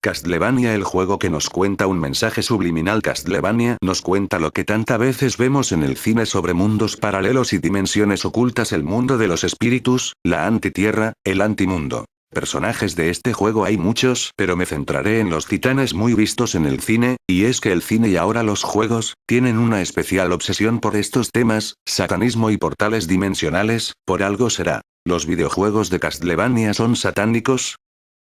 Castlevania, el juego que nos cuenta un mensaje subliminal. Castlevania nos cuenta lo que tantas veces vemos en el cine sobre mundos paralelos y dimensiones ocultas, el mundo de los espíritus, la antitierra, el antimundo. Personajes de este juego hay muchos, pero me centraré en los titanes muy vistos en el cine, y es que el cine y ahora los juegos, tienen una especial obsesión por estos temas, satanismo y portales dimensionales, por algo será. ¿Los videojuegos de Castlevania son satánicos?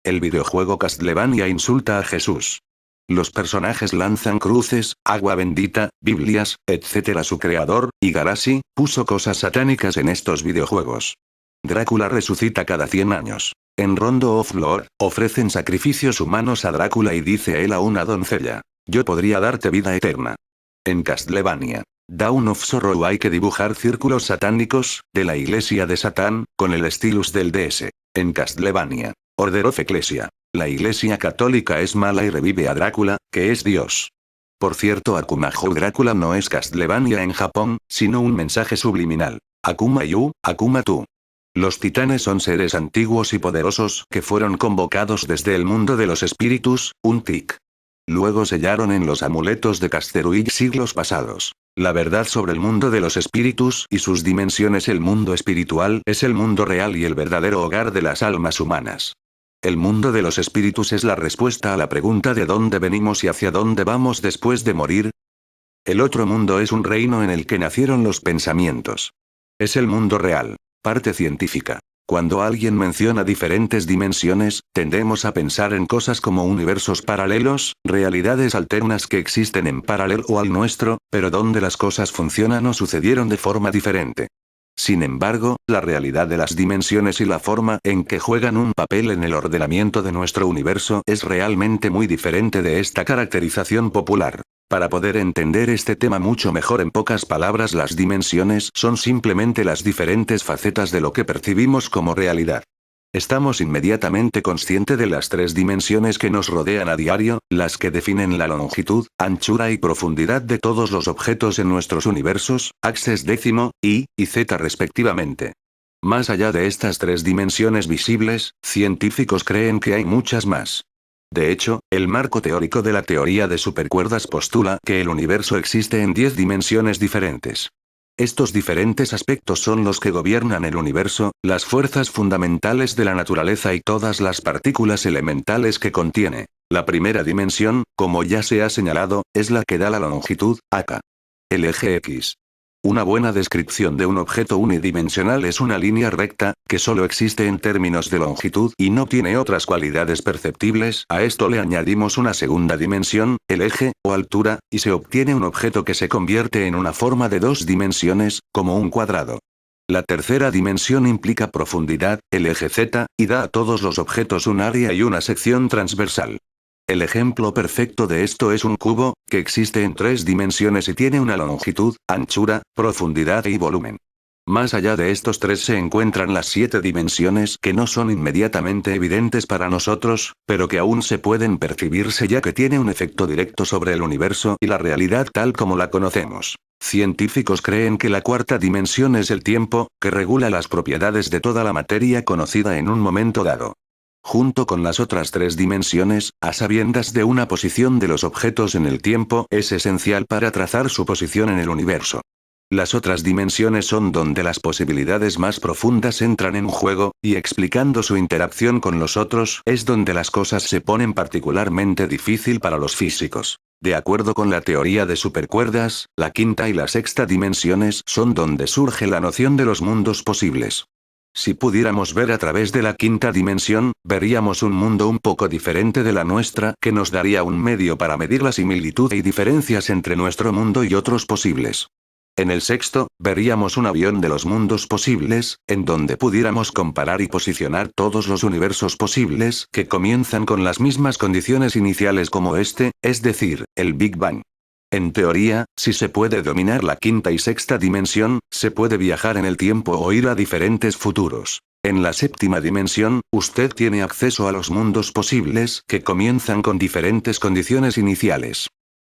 El videojuego Castlevania insulta a Jesús. Los personajes lanzan cruces, agua bendita, Biblias, etc. Su creador, Igarashi, puso cosas satánicas en estos videojuegos. Drácula resucita cada 100 años. En Rondo of Lore, ofrecen sacrificios humanos a Drácula y dice él a una doncella: yo podría darte vida eterna. En Castlevania Dawn of Sorrow hay que dibujar círculos satánicos, de la iglesia de Satán, con el stylus del DS. En Castlevania Order of Ecclesia, la iglesia católica es mala y revive a Drácula, que es Dios. Por cierto, Akuma-Yu Drácula no es Castlevania en Japón, sino un mensaje subliminal. Akuma-Yu, Akuma-Tu. Los titanes son seres antiguos y poderosos que fueron convocados desde el mundo de los espíritus, un tic. Luego sellaron en los amuletos de Casteruig siglos pasados. La verdad sobre el mundo de los espíritus y sus dimensiones. El mundo espiritual es el mundo real y el verdadero hogar de las almas humanas. El mundo de los espíritus es la respuesta a la pregunta de dónde venimos y hacia dónde vamos después de morir. El otro mundo es un reino en el que nacieron los pensamientos. Es el mundo real. Parte científica. Cuando alguien menciona diferentes dimensiones, tendemos a pensar en cosas como universos paralelos, realidades alternas que existen en paralelo al nuestro, pero donde las cosas funcionan o sucedieron de forma diferente. Sin embargo, la realidad de las dimensiones y la forma en que juegan un papel en el ordenamiento de nuestro universo es realmente muy diferente de esta caracterización popular. Para poder entender este tema mucho mejor, en pocas palabras, las dimensiones son simplemente las diferentes facetas de lo que percibimos como realidad. Estamos inmediatamente conscientes de las tres dimensiones que nos rodean a diario, las que definen la longitud, anchura y profundidad de todos los objetos en nuestros universos, axes décimo, y z respectivamente. Más allá de estas tres dimensiones visibles, científicos creen que hay muchas más. De hecho, el marco teórico de la teoría de supercuerdas postula que el universo existe en 10 dimensiones diferentes. Estos diferentes aspectos son los que gobiernan el universo, las fuerzas fundamentales de la naturaleza y todas las partículas elementales que contiene. La primera dimensión, como ya se ha señalado, es la que da la longitud, h. El eje X. Una buena descripción de un objeto unidimensional es una línea recta, que solo existe en términos de longitud y no tiene otras cualidades perceptibles. A esto le añadimos una segunda dimensión, el eje, o altura, y se obtiene un objeto que se convierte en una forma de 2 dimensiones, como un cuadrado. La tercera dimensión implica profundidad, el eje Z, y da a todos los objetos un área y una sección transversal. El ejemplo perfecto de esto es un cubo, que existe en 3 dimensiones y tiene una longitud, anchura, profundidad y volumen. Más allá de estos 3 se encuentran las 7 dimensiones que no son inmediatamente evidentes para nosotros, pero que aún se pueden percibirse ya que tiene un efecto directo sobre el universo y la realidad tal como la conocemos. Científicos creen que la cuarta dimensión es el tiempo, que regula las propiedades de toda la materia conocida en un momento dado. Junto con las otras 3 dimensiones, a sabiendas de una posición de los objetos en el tiempo, es esencial para trazar su posición en el universo. Las otras dimensiones son donde las posibilidades más profundas entran en juego, y explicando su interacción con los otros, es donde las cosas se ponen particularmente difícil para los físicos. De acuerdo con la teoría de supercuerdas, la quinta y la sexta dimensiones son donde surge la noción de los mundos posibles. Si pudiéramos ver a través de la quinta dimensión, veríamos un mundo un poco diferente de la nuestra, que nos daría un medio para medir la similitud y diferencias entre nuestro mundo y otros posibles. En el sexto, veríamos un avión de los mundos posibles, en donde pudiéramos comparar y posicionar todos los universos posibles que comienzan con las mismas condiciones iniciales como este, es decir, el Big Bang. En teoría, si se puede dominar la quinta y sexta dimensión, se puede viajar en el tiempo o ir a diferentes futuros. En la séptima dimensión, usted tiene acceso a los mundos posibles que comienzan con diferentes condiciones iniciales.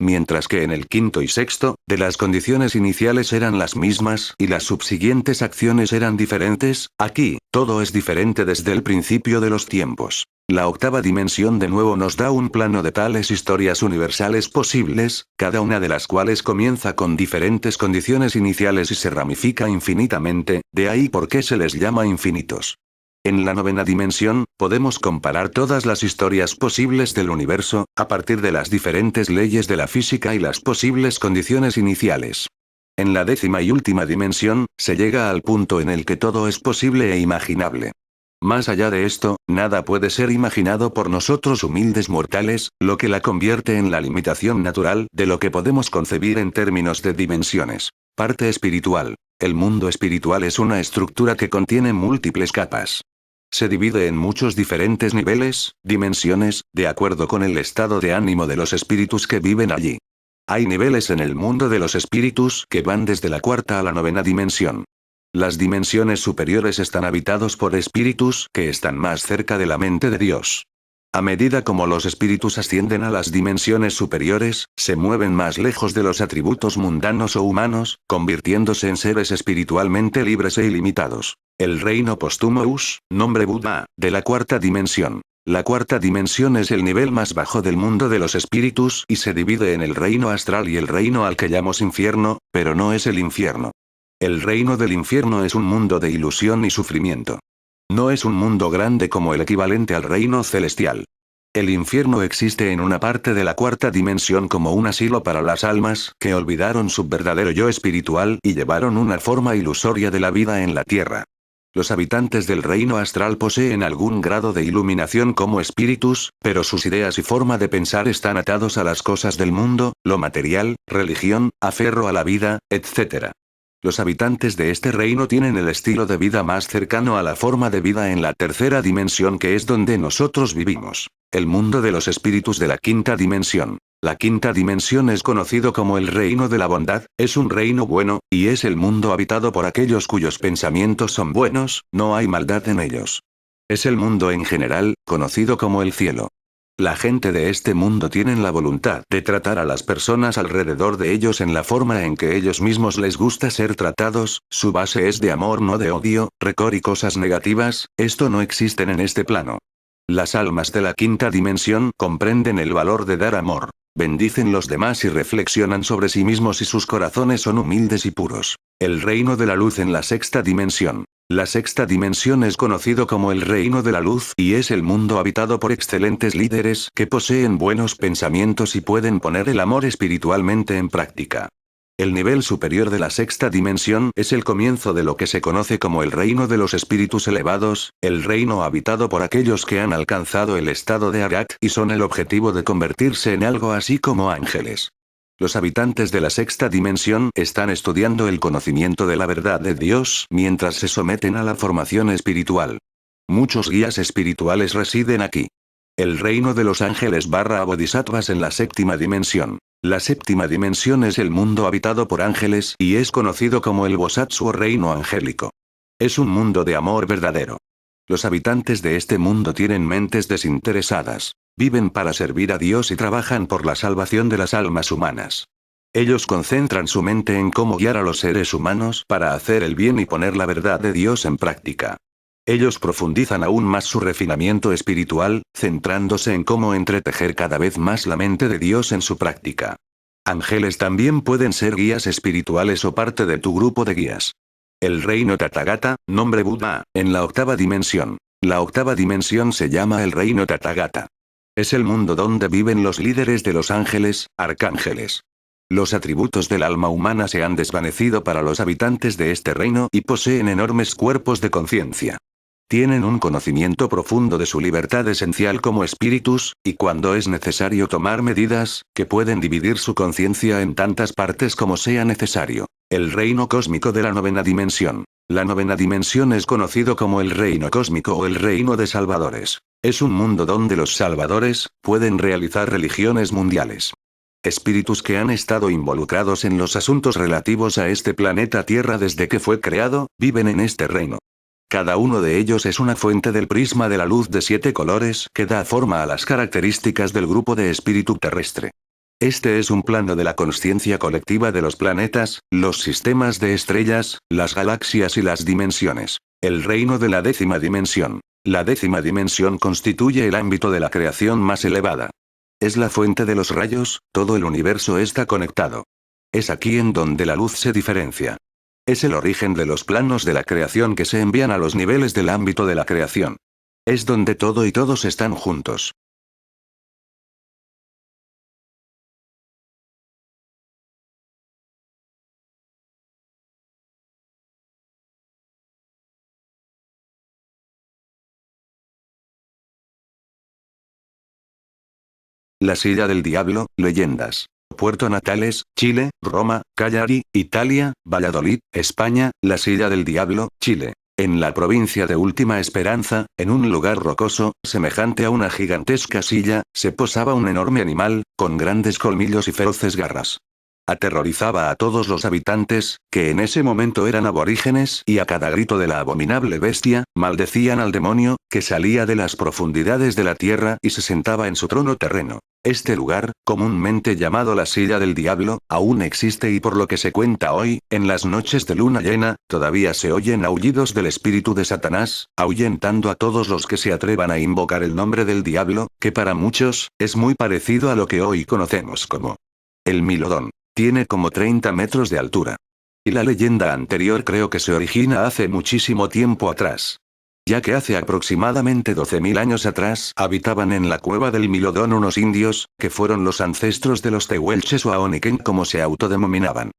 Mientras que en el quinto y sexto, de las condiciones iniciales eran las mismas y las subsiguientes acciones eran diferentes, aquí, todo es diferente desde el principio de los tiempos. La octava dimensión de nuevo nos da un plano de tales historias universales posibles, cada una de las cuales comienza con diferentes condiciones iniciales y se ramifica infinitamente, de ahí por qué se les llama infinitos. En la novena dimensión, podemos comparar todas las historias posibles del universo, a partir de las diferentes leyes de la física y las posibles condiciones iniciales. En la décima y última dimensión, se llega al punto en el que todo es posible e imaginable. Más allá de esto, nada puede ser imaginado por nosotros humildes mortales, lo que la convierte en la limitación natural de lo que podemos concebir en términos de dimensiones. Parte espiritual. El mundo espiritual es una estructura que contiene múltiples capas. Se divide en muchos diferentes niveles, dimensiones, de acuerdo con el estado de ánimo de los espíritus que viven allí. Hay niveles en el mundo de los espíritus que van desde la cuarta a la novena dimensión. Las dimensiones superiores están habitados por espíritus que están más cerca de la mente de Dios. A medida como los espíritus ascienden a las dimensiones superiores, se mueven más lejos de los atributos mundanos o humanos, convirtiéndose en seres espiritualmente libres e ilimitados. El reino Posthumous, nombre Buda, de la cuarta dimensión. La cuarta dimensión es el nivel más bajo del mundo de los espíritus y se divide en el reino astral y el reino al que llamamos infierno, pero no es el infierno. El reino del infierno es un mundo de ilusión y sufrimiento. No es un mundo grande como el equivalente al reino celestial. El infierno existe en una parte de la cuarta dimensión como un asilo para las almas que olvidaron su verdadero yo espiritual y llevaron una forma ilusoria de la vida en la tierra. Los habitantes del reino astral poseen algún grado de iluminación como espíritus, pero sus ideas y forma de pensar están atados a las cosas del mundo, lo material, religión, aferro a la vida, etc. Los habitantes de este reino tienen el estilo de vida más cercano a la forma de vida en la tercera dimensión, que es donde nosotros vivimos. El mundo de los espíritus de la quinta dimensión. La quinta dimensión es conocido como el reino de la bondad, es un reino bueno, y es el mundo habitado por aquellos cuyos pensamientos son buenos, no hay maldad en ellos. Es el mundo en general, conocido como el cielo. La gente de este mundo tienen la voluntad de tratar a las personas alrededor de ellos en la forma en que ellos mismos les gusta ser tratados, su base es de amor, no de odio, rencor y cosas negativas, esto no existen en este plano. Las almas de la quinta dimensión comprenden el valor de dar amor. Bendicen los demás y reflexionan sobre sí mismos y sus corazones son humildes y puros. El reino de la luz en la sexta dimensión. La sexta dimensión es conocido como el reino de la luz y es el mundo habitado por excelentes líderes que poseen buenos pensamientos y pueden poner el amor espiritualmente en práctica. El nivel superior de la sexta dimensión es el comienzo de lo que se conoce como el reino de los espíritus elevados, el reino habitado por aquellos que han alcanzado el estado de Arat y son el objetivo de convertirse en algo así como ángeles. Los habitantes de la sexta dimensión están estudiando el conocimiento de la verdad de Dios mientras se someten a la formación espiritual. Muchos guías espirituales residen aquí. El reino de los ángeles barra bodhisattvas en la séptima dimensión. La séptima dimensión es el mundo habitado por ángeles y es conocido como el Bosatsu o reino angélico. Es un mundo de amor verdadero. Los habitantes de este mundo tienen mentes desinteresadas. Viven para servir a Dios y trabajan por la salvación de las almas humanas. Ellos concentran su mente en cómo guiar a los seres humanos para hacer el bien y poner la verdad de Dios en práctica. Ellos profundizan aún más su refinamiento espiritual, centrándose en cómo entretejer cada vez más la mente de Dios en su práctica. Ángeles también pueden ser guías espirituales o parte de tu grupo de guías. El reino Tathagata, nombre Buda, en la octava dimensión. La octava dimensión se llama el reino Tathagata. Es el mundo donde viven los líderes de los ángeles, arcángeles. Los atributos del alma humana se han desvanecido para los habitantes de este reino y poseen enormes cuerpos de conciencia. Tienen un conocimiento profundo de su libertad esencial como espíritus, y cuando es necesario tomar medidas, que pueden dividir su conciencia en tantas partes como sea necesario. El reino cósmico de la novena dimensión. La novena dimensión es conocido como el reino cósmico o el reino de salvadores. Es un mundo donde los salvadores pueden realizar religiones mundiales. Espíritus que han estado involucrados en los asuntos relativos a este planeta Tierra desde que fue creado, viven en este reino. Cada uno de ellos es una fuente del prisma de la luz de 7 colores que da forma a las características del grupo de espíritu terrestre. Este es un plano de la consciencia colectiva de los planetas, los sistemas de estrellas, las galaxias y las dimensiones. El reino de la décima dimensión. La décima dimensión constituye el ámbito de la creación más elevada. Es la fuente de los rayos, todo el universo está conectado. Es aquí en donde la luz se diferencia. Es el origen de los planos de la creación que se envían a los niveles del ámbito de la creación. Es donde todo y todos están juntos. La silla del diablo, leyendas. Puerto Natales, Chile, Roma, Cagliari, Italia, Valladolid, España, la silla del diablo, Chile. En la provincia de Última Esperanza, en un lugar rocoso, semejante a una gigantesca silla, se posaba un enorme animal, con grandes colmillos y feroces garras. Aterrorizaba a todos los habitantes, que en ese momento eran aborígenes, y a cada grito de la abominable bestia, maldecían al demonio, que salía de las profundidades de la tierra y se sentaba en su trono terreno. Este lugar, comúnmente llamado la silla del diablo, aún existe y por lo que se cuenta hoy, en las noches de luna llena, todavía se oyen aullidos del espíritu de Satanás, ahuyentando a todos los que se atrevan a invocar el nombre del diablo, que para muchos, es muy parecido a lo que hoy conocemos como el Milodón. Tiene como 30 metros de altura. Y la leyenda anterior creo que se origina hace muchísimo tiempo atrás. Ya que hace aproximadamente 12.000 años atrás habitaban en la cueva del Milodón unos indios, que fueron los ancestros de los tehuelches o aoniken como se autodenominaban.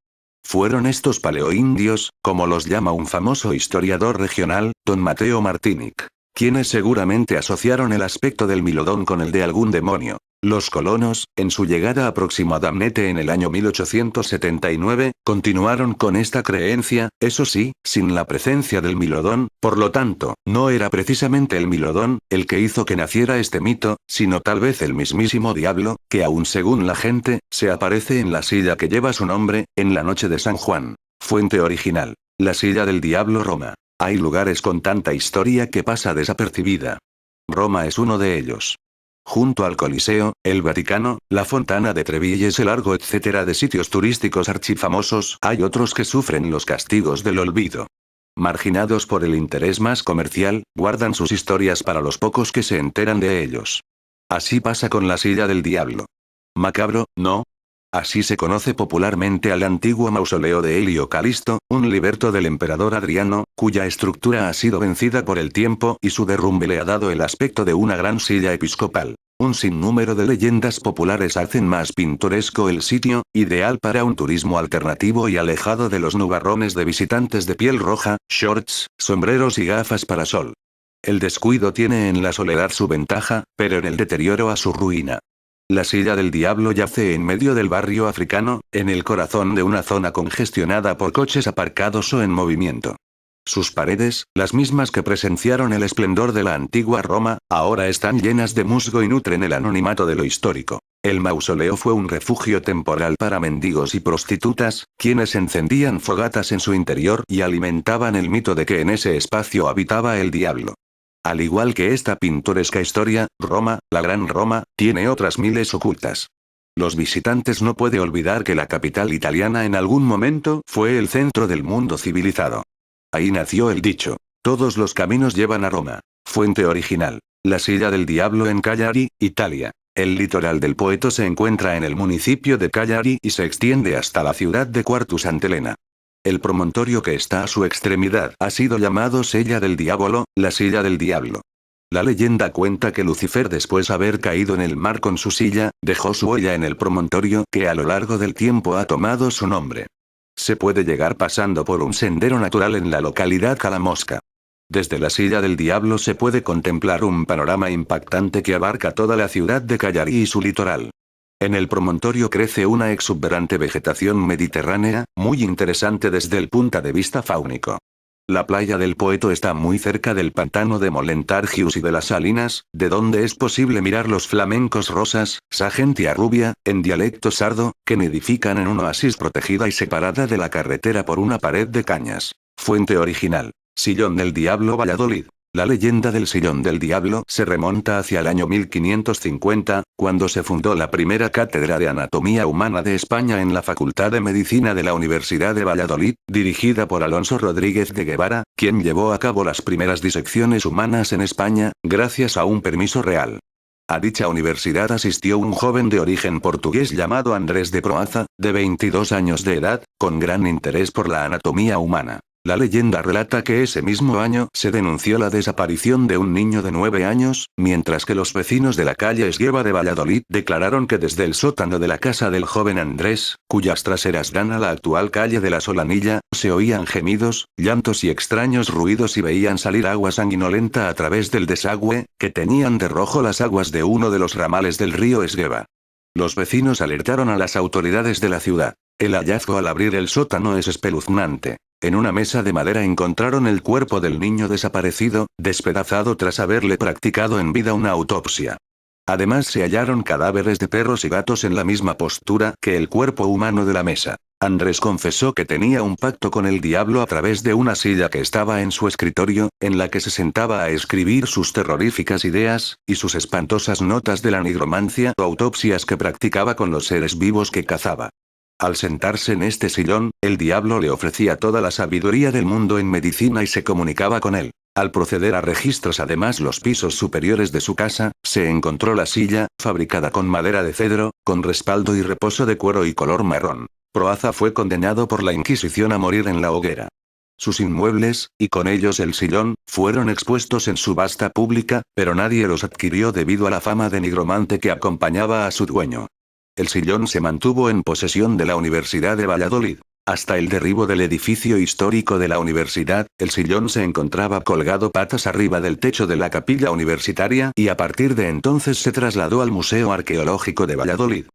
Fueron estos paleoindios, como los llama un famoso historiador regional, don Mateo Martinic, quienes seguramente asociaron el aspecto del Milodón con el de algún demonio. Los colonos, en su llegada aproximadamente en el año 1879, continuaron con esta creencia, eso sí, sin la presencia del Milodón, por lo tanto, no era precisamente el Milodón, el que hizo que naciera este mito, sino tal vez el mismísimo diablo, que aún según la gente, se aparece en la silla que lleva su nombre, en la noche de San Juan. Fuente original. La silla del diablo Roma. Hay lugares con tanta historia que pasa desapercibida. Roma es uno de ellos. Junto al Coliseo, el Vaticano, la Fontana de Trevi y ese largo etcétera de sitios turísticos archifamosos, hay otros que sufren los castigos del olvido. Marginados por el interés más comercial, guardan sus historias para los pocos que se enteran de ellos. Así pasa con la silla del diablo. Macabro, ¿no? Así se conoce popularmente al antiguo mausoleo de Helio Calisto, un liberto del emperador Adriano, cuya estructura ha sido vencida por el tiempo y su derrumbe le ha dado el aspecto de una gran silla episcopal. Un sinnúmero de leyendas populares hacen más pintoresco el sitio, ideal para un turismo alternativo y alejado de los nubarrones de visitantes de piel roja, shorts, sombreros y gafas para sol. El descuido tiene en la soledad su ventaja, pero en el deterioro a su ruina. La silla del diablo yace en medio del barrio africano, en el corazón de una zona congestionada por coches aparcados o en movimiento. Sus paredes, las mismas que presenciaron el esplendor de la antigua Roma, ahora están llenas de musgo y nutren el anonimato de lo histórico. El mausoleo fue un refugio temporal para mendigos y prostitutas, quienes encendían fogatas en su interior y alimentaban el mito de que en ese espacio habitaba el diablo. Al igual que esta pintoresca historia, Roma, la Gran Roma, tiene otras miles ocultas. Los visitantes no pueden olvidar que la capital italiana en algún momento fue el centro del mundo civilizado. Ahí nació el dicho: todos los caminos llevan a Roma. Fuente original. La silla del diablo en Cagliari, Italia. El litoral del Poeto se encuentra en el municipio de Cagliari y se extiende hasta la ciudad de Quartu Sant'Elena. El promontorio que está a su extremidad ha sido llamado Sella del Diavolo, la silla del diablo. La leyenda cuenta que Lucifer, después de haber caído en el mar con su silla, dejó su huella en el promontorio que a lo largo del tiempo ha tomado su nombre. Se puede llegar pasando por un sendero natural en la localidad Calamosca. Desde la silla del diablo se puede contemplar un panorama impactante que abarca toda la ciudad de Cagliari y su litoral. En el promontorio crece una exuberante vegetación mediterránea, muy interesante desde el punto de vista fáunico. La playa del Poeto está muy cerca del pantano de Molentargius y de las Salinas, de donde es posible mirar los flamencos rosas, Sagentia rubia, en dialecto sardo, que nidifican en un oasis protegida y separada de la carretera por una pared de cañas. Fuente original. Sillón del Diablo Valladolid. La leyenda del sillón del diablo se remonta hacia el año 1550, cuando se fundó la primera cátedra de anatomía humana de España en la Facultad de Medicina de la Universidad de Valladolid, dirigida por Alonso Rodríguez de Guevara, quien llevó a cabo las primeras disecciones humanas en España, gracias a un permiso real. A dicha universidad asistió un joven de origen portugués llamado Andrés de Proaza, de 22 años de edad, con gran interés por la anatomía humana. La leyenda relata que ese mismo año se denunció la desaparición de un niño de 9 años, mientras que los vecinos de la calle Esgueva de Valladolid declararon que desde el sótano de la casa del joven Andrés, cuyas traseras dan a la actual calle de la Solanilla, se oían gemidos, llantos y extraños ruidos y veían salir agua sanguinolenta a través del desagüe, que tenían de rojo las aguas de uno de los ramales del río Esgueva. Los vecinos alertaron a las autoridades de la ciudad. El hallazgo al abrir el sótano es espeluznante. En una mesa de madera encontraron el cuerpo del niño desaparecido, despedazado tras haberle practicado en vida una autopsia. Además se hallaron cadáveres de perros y gatos en la misma postura que el cuerpo humano de la mesa. Andrés confesó que tenía un pacto con el diablo a través de una silla que estaba en su escritorio, en la que se sentaba a escribir sus terroríficas ideas, y sus espantosas notas de la nigromancia o autopsias que practicaba con los seres vivos que cazaba. Al sentarse en este sillón, el diablo le ofrecía toda la sabiduría del mundo en medicina y se comunicaba con él. Al proceder a registros además los pisos superiores de su casa, se encontró la silla, fabricada con madera de cedro, con respaldo y reposo de cuero y color marrón. Proaza fue condenado por la Inquisición a morir en la hoguera. Sus inmuebles, y con ellos el sillón, fueron expuestos en subasta pública, pero nadie los adquirió debido a la fama de nigromante que acompañaba a su dueño. El sillón se mantuvo en posesión de la Universidad de Valladolid. Hasta el derribo del edificio histórico de la universidad, el sillón se encontraba colgado patas arriba del techo de la capilla universitaria y a partir de entonces se trasladó al Museo Arqueológico de Valladolid.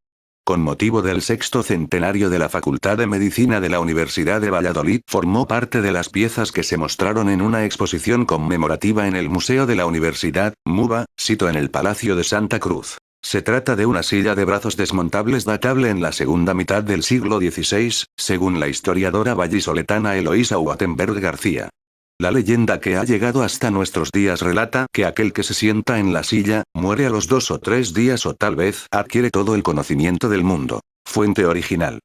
Con motivo del 6º centenario de la Facultad de Medicina de la Universidad de Valladolid, formó parte de las piezas que se mostraron en una exposición conmemorativa en el Museo de la Universidad, MUVA, sito en el Palacio de Santa Cruz. Se trata de una silla de brazos desmontables datable en la segunda mitad del siglo XVI, según la historiadora vallisoletana Eloísa Wattenberg García. La leyenda que ha llegado hasta nuestros días relata que aquel que se sienta en la silla, muere a los 2 o 3 días o tal vez adquiere todo el conocimiento del mundo. Fuente original.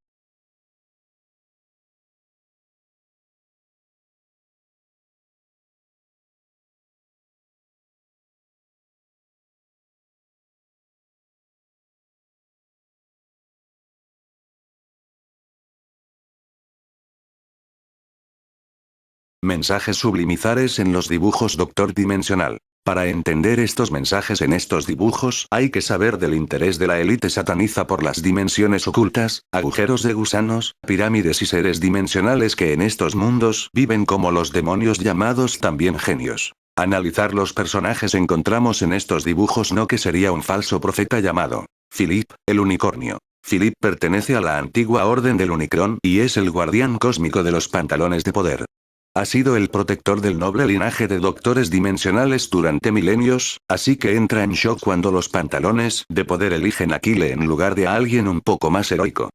Mensajes subliminales en los dibujos Doctor Dimensional. Para entender estos mensajes en estos dibujos hay que saber del interés de la élite sataniza por las dimensiones ocultas, agujeros de gusanos, pirámides y seres dimensionales que en estos mundos viven como los demonios llamados también genios. Analizar los personajes encontramos en estos dibujos no que sería un falso profeta llamado Philip, el unicornio. Philip pertenece a la antigua orden del Unicron y es el guardián cósmico de los pantalones de poder. Ha sido el protector del noble linaje de doctores dimensionales durante milenios, así que entra en shock cuando los pantalones de poder eligen a Kyle en lugar de a alguien un poco más heroico.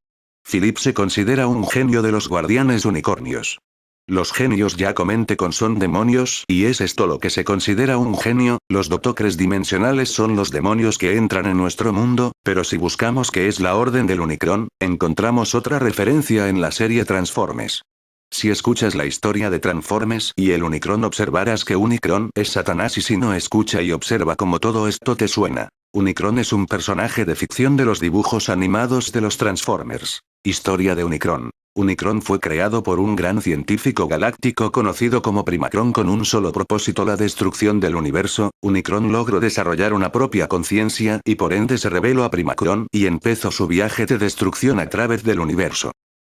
Philip se considera un genio de los guardianes unicornios. Los genios ya comenté con son demonios y es esto lo que se considera un genio. Los doctores dimensionales son los demonios que entran en nuestro mundo, pero si buscamos qué es la orden del Unicron, encontramos otra referencia en la serie Transformers. Si escuchas la historia de Transformers y el Unicron observarás que Unicron es Satanás y si no escucha y observa cómo todo esto te suena. Unicron es un personaje de ficción de los dibujos animados de los Transformers. Historia de Unicron. Unicron fue creado por un gran científico galáctico conocido como Primacron con un solo propósito: la destrucción del universo. Unicron logró desarrollar una propia conciencia y por ende se rebeló a Primacron y empezó su viaje de destrucción a través del universo.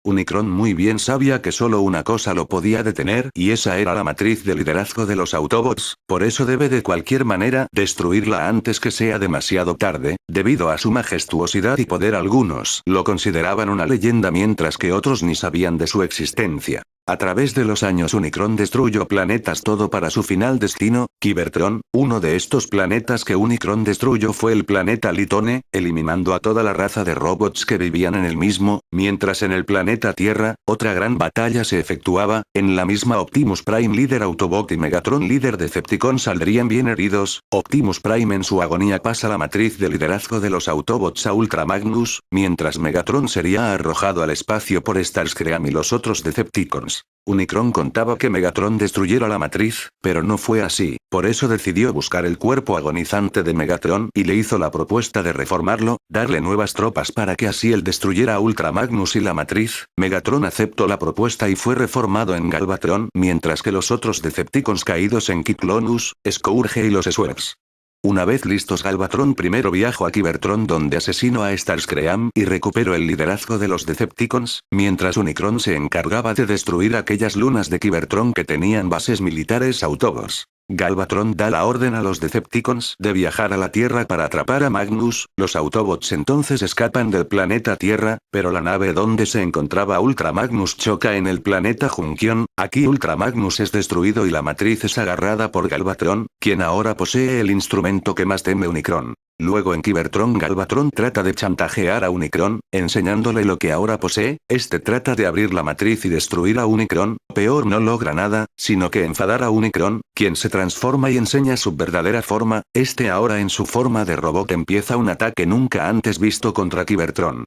Unicron muy bien sabía que solo una cosa lo podía detener y esa era la matriz de liderazgo de los Autobots, por eso debe de cualquier manera destruirla antes que sea demasiado tarde, debido a su majestuosidad y poder. Algunos lo consideraban una leyenda mientras que otros ni sabían de su existencia. A través de los años Unicron destruyó planetas todo para su final destino, Cybertron. Uno de estos planetas que Unicron destruyó fue el planeta Litone, eliminando a toda la raza de robots que vivían en el mismo, mientras en el planeta Tierra, otra gran batalla se efectuaba. En la misma Optimus Prime líder Autobot y Megatron líder Decepticon saldrían bien heridos. Optimus Prime en su agonía pasa la matriz de liderazgo de los Autobots a Ultra Magnus, mientras Megatron sería arrojado al espacio por Starscream y los otros Decepticons. Unicron contaba que Megatron destruyera la matriz, pero no fue así, por eso decidió buscar el cuerpo agonizante de Megatron y le hizo la propuesta de reformarlo, darle nuevas tropas para que así él destruyera a Ultra Magnus y la matriz. Megatron aceptó la propuesta y fue reformado en Galvatron, mientras que los otros Decepticons caídos en Cyclonus, Scourge y los Swerves. Una vez listos Galvatron primero viajó a Cybertron donde asesinó a Starscream y recuperó el liderazgo de los Decepticons, mientras Unicron se encargaba de destruir aquellas lunas de Cybertron que tenían bases militares Autobots. Galvatron da la orden a los Decepticons de viajar a la Tierra para atrapar a Magnus. Los Autobots entonces escapan del planeta Tierra, pero la nave donde se encontraba Ultra Magnus choca en el planeta Junction. Aquí Ultra Magnus es destruido y la matriz es agarrada por Galvatron, quien ahora posee el instrumento que más teme Unicron. Luego en Cybertron Galvatron trata de chantajear a Unicron, enseñándole lo que ahora posee. Este trata de abrir la matriz y destruir a Unicron. Peor, no logra nada, sino que enfadar a Unicron, quien se transforma y enseña su verdadera forma. Este ahora en su forma de robot empieza un ataque nunca antes visto contra Cybertron.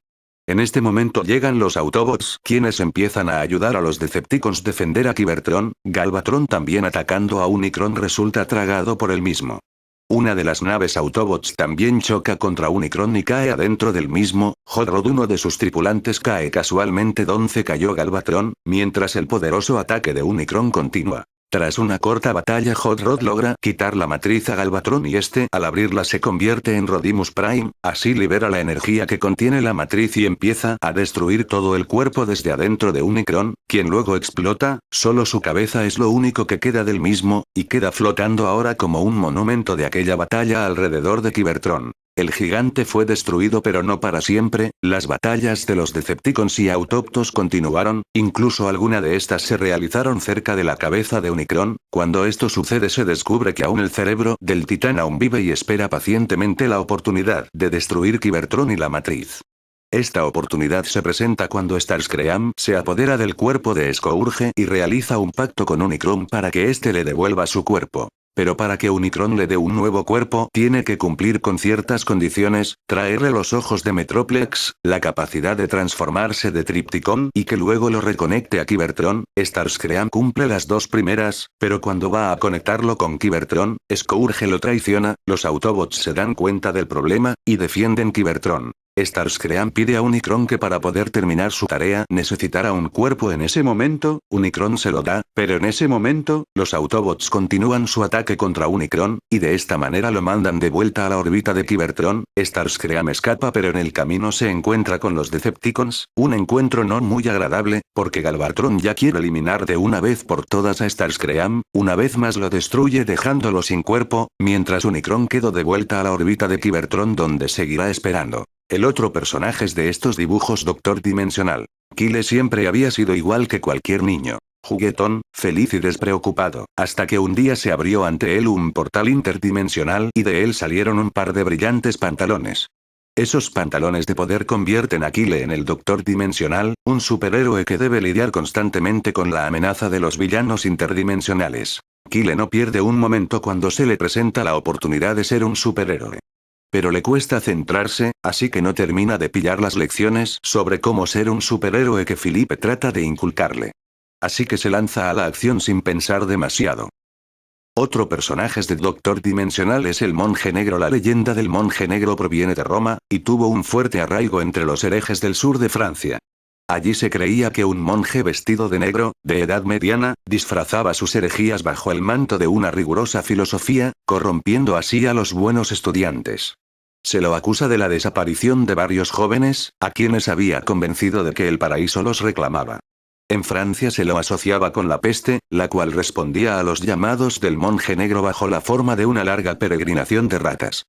En este momento llegan los Autobots, quienes empiezan a ayudar a los Decepticons defender a Cybertron. Galvatron también atacando a Unicron resulta tragado por el mismo. Una de las naves Autobots también choca contra Unicron y cae adentro del mismo. Hot Rod, uno de sus tripulantes, cae casualmente donde cayó Galvatron, mientras el poderoso ataque de Unicron continúa. Tras una corta batalla Hot Rod logra quitar la matriz a Galvatron y este al abrirla se convierte en Rodimus Prime, así libera la energía que contiene la matriz y empieza a destruir todo el cuerpo desde adentro de Unicron, quien luego explota. Solo su cabeza es lo único que queda del mismo, y queda flotando ahora como un monumento de aquella batalla alrededor de Cybertron. El gigante fue destruido pero no para siempre. Las batallas de los Decepticons y Autobots continuaron, incluso alguna de estas se realizaron cerca de la cabeza de Unicron. Cuando esto sucede se descubre que aún el cerebro del titán aún vive y espera pacientemente la oportunidad de destruir Cybertron y la matriz. Esta oportunidad se presenta cuando Starscream se apodera del cuerpo de Scourge y realiza un pacto con Unicron para que éste le devuelva su cuerpo. Pero para que Unicron le dé un nuevo cuerpo, tiene que cumplir con ciertas condiciones: traerle los ojos de Metroplex, la capacidad de transformarse de Trypticon y que luego lo reconecte a Cybertron. Starscream cumple las dos primeras, pero cuando va a conectarlo con Cybertron, Scourge lo traiciona. Los Autobots se dan cuenta del problema y defienden Cybertron. Starscream pide a Unicron que para poder terminar su tarea necesitará un cuerpo en ese momento. Unicron se lo da, pero en ese momento, los Autobots continúan su ataque contra Unicron, y de esta manera lo mandan de vuelta a la órbita de Cybertron. Starscream escapa pero en el camino se encuentra con los Decepticons, un encuentro no muy agradable, porque Galvatron ya quiere eliminar de una vez por todas a Starscream. Una vez más lo destruye dejándolo sin cuerpo, mientras Unicron quedó de vuelta a la órbita de Cybertron donde seguirá esperando. El otro personaje de estos dibujos, Doctor Dimensional. Kyle siempre había sido igual que cualquier niño. Juguetón, feliz y despreocupado, hasta que un día se abrió ante él un portal interdimensional y de él salieron un par de brillantes pantalones. Esos pantalones de poder convierten a Kyle en el Doctor Dimensional, un superhéroe que debe lidiar constantemente con la amenaza de los villanos interdimensionales. Kyle no pierde un momento cuando se le presenta la oportunidad de ser un superhéroe. Pero le cuesta centrarse, así que no termina de pillar las lecciones sobre cómo ser un superhéroe que Philippe trata de inculcarle. Así que se lanza a la acción sin pensar demasiado. Otro personaje de Doctor Dimensional es el Monje Negro. La leyenda del Monje Negro proviene de Roma, y tuvo un fuerte arraigo entre los herejes del sur de Francia. Allí se creía que un monje vestido de negro, de edad mediana, disfrazaba sus herejías bajo el manto de una rigurosa filosofía, corrompiendo así a los buenos estudiantes. Se lo acusa de la desaparición de varios jóvenes, a quienes había convencido de que el paraíso los reclamaba. En Francia se lo asociaba con la peste, la cual respondía a los llamados del monje negro bajo la forma de una larga peregrinación de ratas.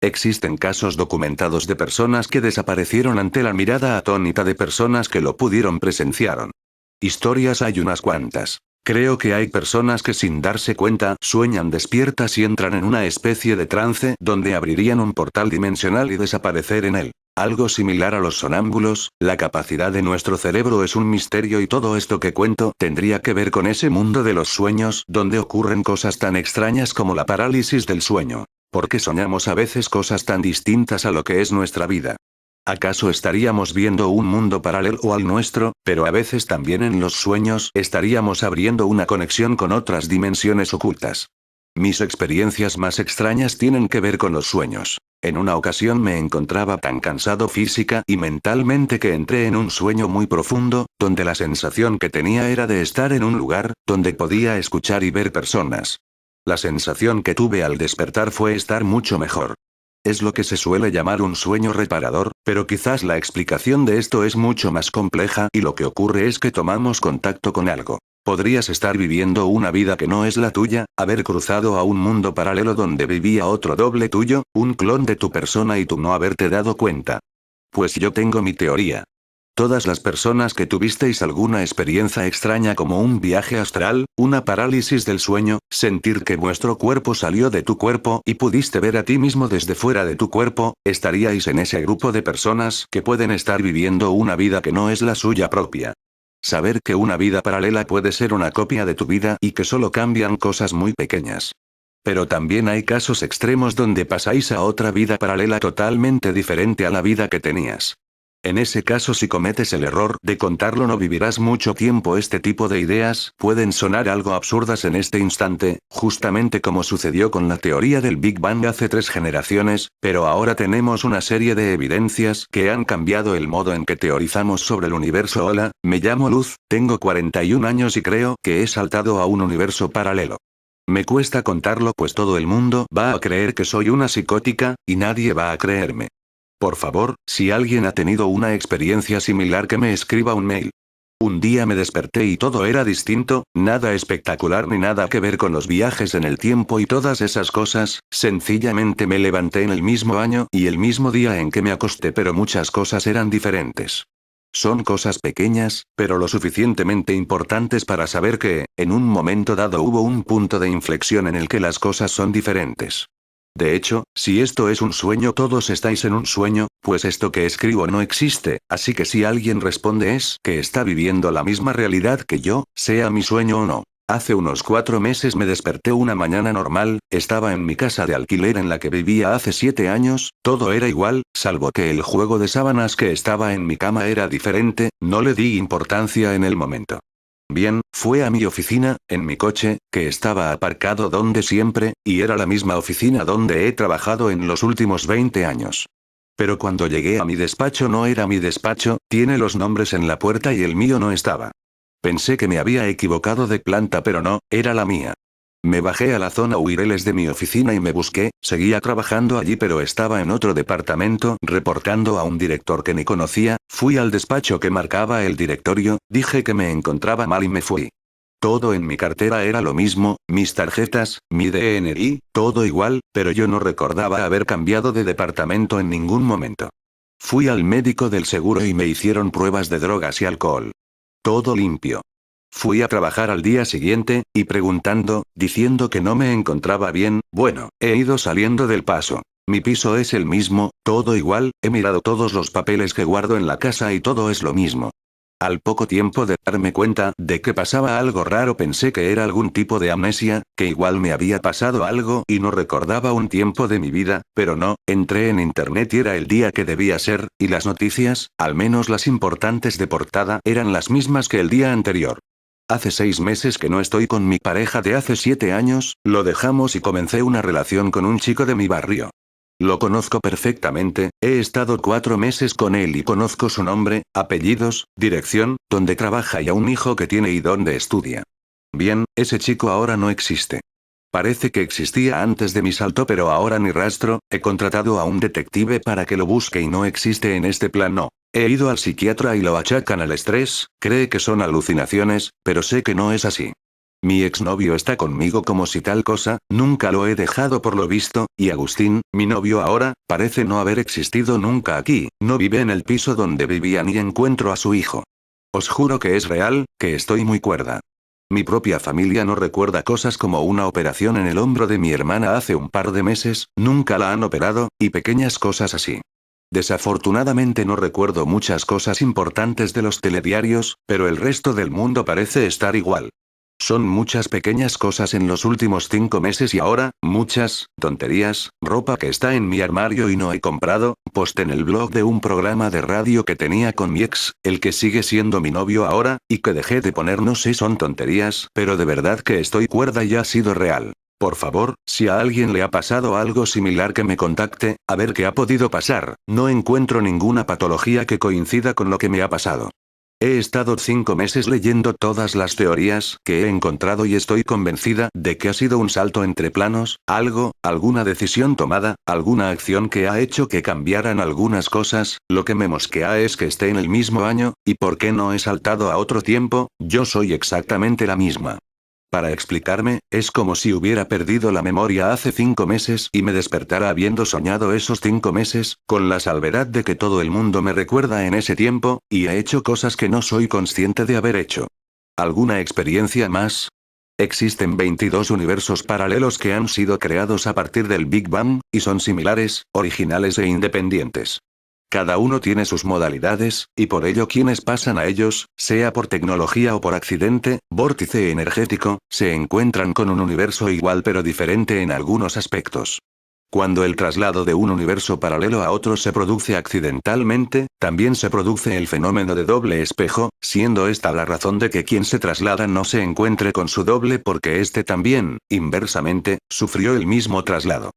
Existen casos documentados de personas que desaparecieron ante la mirada atónita de personas que lo pudieron presenciaron. Historias hay unas cuantas. Creo que hay personas que sin darse cuenta sueñan despiertas y entran en una especie de trance donde abrirían un portal dimensional y desaparecer en él. Algo similar a los sonámbulos, la capacidad de nuestro cerebro es un misterio y todo esto que cuento tendría que ver con ese mundo de los sueños donde ocurren cosas tan extrañas como la parálisis del sueño. ¿Por qué soñamos a veces cosas tan distintas a lo que es nuestra vida? ¿Acaso estaríamos viendo un mundo paralelo al nuestro, pero a veces también en los sueños estaríamos abriendo una conexión con otras dimensiones ocultas? Mis experiencias más extrañas tienen que ver con los sueños. En una ocasión me encontraba tan cansado física y mentalmente que entré en un sueño muy profundo, donde la sensación que tenía era de estar en un lugar, donde podía escuchar y ver personas. La sensación que tuve al despertar fue estar mucho mejor. Es lo que se suele llamar un sueño reparador, pero quizás la explicación de esto es mucho más compleja y lo que ocurre es que tomamos contacto con algo. Podrías estar viviendo una vida que no es la tuya, haber cruzado a un mundo paralelo donde vivía otro doble tuyo, un clon de tu persona y tú no haberte dado cuenta. Pues yo tengo mi teoría. Todas las personas que tuvisteis alguna experiencia extraña como un viaje astral, una parálisis del sueño, sentir que vuestro cuerpo salió de tu cuerpo y pudiste ver a ti mismo desde fuera de tu cuerpo, estaríais en ese grupo de personas que pueden estar viviendo una vida que no es la suya propia. Saber que una vida paralela puede ser una copia de tu vida y que solo cambian cosas muy pequeñas. Pero también hay casos extremos donde pasáis a otra vida paralela totalmente diferente a la vida que tenías. En ese caso, si cometes el error de contarlo no vivirás mucho tiempo. Este tipo de ideas pueden sonar algo absurdas en este instante, justamente como sucedió con la teoría del Big Bang hace 3 generaciones, pero ahora tenemos una serie de evidencias que han cambiado el modo en que teorizamos sobre el universo. Hola, me llamo Luz, tengo 41 años y creo que he saltado a un universo paralelo. Me cuesta contarlo pues todo el mundo va a creer que soy una psicótica, y nadie va a creerme. Por favor, si alguien ha tenido una experiencia similar que me escriba un mail. Un día me desperté y todo era distinto, nada espectacular ni nada que ver con los viajes en el tiempo y todas esas cosas, sencillamente me levanté en el mismo año y el mismo día en que me acosté, pero muchas cosas eran diferentes. Son cosas pequeñas, pero lo suficientemente importantes para saber que, en un momento dado hubo un punto de inflexión en el que las cosas son diferentes. De hecho, si esto es un sueño, todos estáis en un sueño, pues esto que escribo no existe, así que si alguien responde es que está viviendo la misma realidad que yo, sea mi sueño o no. Hace unos 4 meses me desperté una mañana normal, estaba en mi casa de alquiler en la que vivía hace 7 años, todo era igual, salvo que el juego de sábanas que estaba en mi cama era diferente, no le di importancia en el momento. Bien, fue a mi oficina, en mi coche, que estaba aparcado donde siempre, y era la misma oficina donde he trabajado en los últimos 20 años. Pero cuando llegué a mi despacho no era mi despacho, tiene los nombres en la puerta y el mío no estaba. Pensé que me había equivocado de planta, pero no, era la mía. Me bajé a la zona Uireles de mi oficina y me busqué, seguía trabajando allí pero estaba en otro departamento, reportando a un director que ni conocía, fui al despacho que marcaba el directorio, dije que me encontraba mal y me fui. Todo en mi cartera era lo mismo, mis tarjetas, mi DNI, todo igual, pero yo no recordaba haber cambiado de departamento en ningún momento. Fui al médico del seguro y me hicieron pruebas de drogas y alcohol. Todo limpio. Fui a trabajar al día siguiente, y preguntando, diciendo que no me encontraba bien, bueno, he ido saliendo del paso. Mi piso es el mismo, todo igual, he mirado todos los papeles que guardo en la casa y todo es lo mismo. Al poco tiempo de darme cuenta de que pasaba algo raro pensé que era algún tipo de amnesia, que igual me había pasado algo y no recordaba un tiempo de mi vida, pero no, entré en internet y era el día que debía ser, y las noticias, al menos las importantes de portada, eran las mismas que el día anterior. Hace 6 meses que no estoy con mi pareja de hace 7 años, lo dejamos y comencé una relación con un chico de mi barrio. Lo conozco perfectamente, he estado 4 meses con él y conozco su nombre, apellidos, dirección, dónde trabaja y a un hijo que tiene y dónde estudia. Bien, ese chico ahora no existe. Parece que existía antes de mi salto pero ahora ni rastro, he contratado a un detective para que lo busque y no existe en este plano. He ido al psiquiatra y lo achacan al estrés, cree que son alucinaciones, pero sé que no es así. Mi exnovio está conmigo como si tal cosa, nunca lo he dejado por lo visto, y Agustín, mi novio ahora, parece no haber existido nunca aquí, no vive en el piso donde vivía ni encuentro a su hijo. Os juro que es real, que estoy muy cuerda. Mi propia familia no recuerda cosas como una operación en el hombro de mi hermana hace un par de meses, nunca la han operado, y pequeñas cosas así. Desafortunadamente no recuerdo muchas cosas importantes de los telediarios, pero el resto del mundo parece estar igual. Son muchas pequeñas cosas en los últimos 5 meses y ahora, muchas, tonterías, ropa que está en mi armario y no he comprado, post en el blog de un programa de radio que tenía con mi ex, el que sigue siendo mi novio ahora, y que dejé de poner no sé son tonterías, pero de verdad que estoy cuerda y ha sido real. Por favor, si a alguien le ha pasado algo similar que me contacte, a ver qué ha podido pasar, no encuentro ninguna patología que coincida con lo que me ha pasado. He estado 5 meses leyendo todas las teorías que he encontrado y estoy convencida de que ha sido un salto entre planos, algo, alguna decisión tomada, alguna acción que ha hecho que cambiaran algunas cosas, lo que me mosquea es que esté en el mismo año, y por qué no he saltado a otro tiempo, yo soy exactamente la misma. Para explicarme, es como si hubiera perdido la memoria hace 5 meses y me despertara habiendo soñado esos 5 meses, con la salvedad de que todo el mundo me recuerda en ese tiempo, y he hecho cosas que no soy consciente de haber hecho. ¿Alguna experiencia más? Existen 22 universos paralelos que han sido creados a partir del Big Bang, y son similares, originales e independientes. Cada uno tiene sus modalidades, y por ello quienes pasan a ellos, sea por tecnología o por accidente, vórtice energético, se encuentran con un universo igual pero diferente en algunos aspectos. Cuando el traslado de un universo paralelo a otro se produce accidentalmente, también se produce el fenómeno de doble espejo, siendo esta la razón de que quien se traslada no se encuentre con su doble porque éste también, inversamente, sufrió el mismo traslado.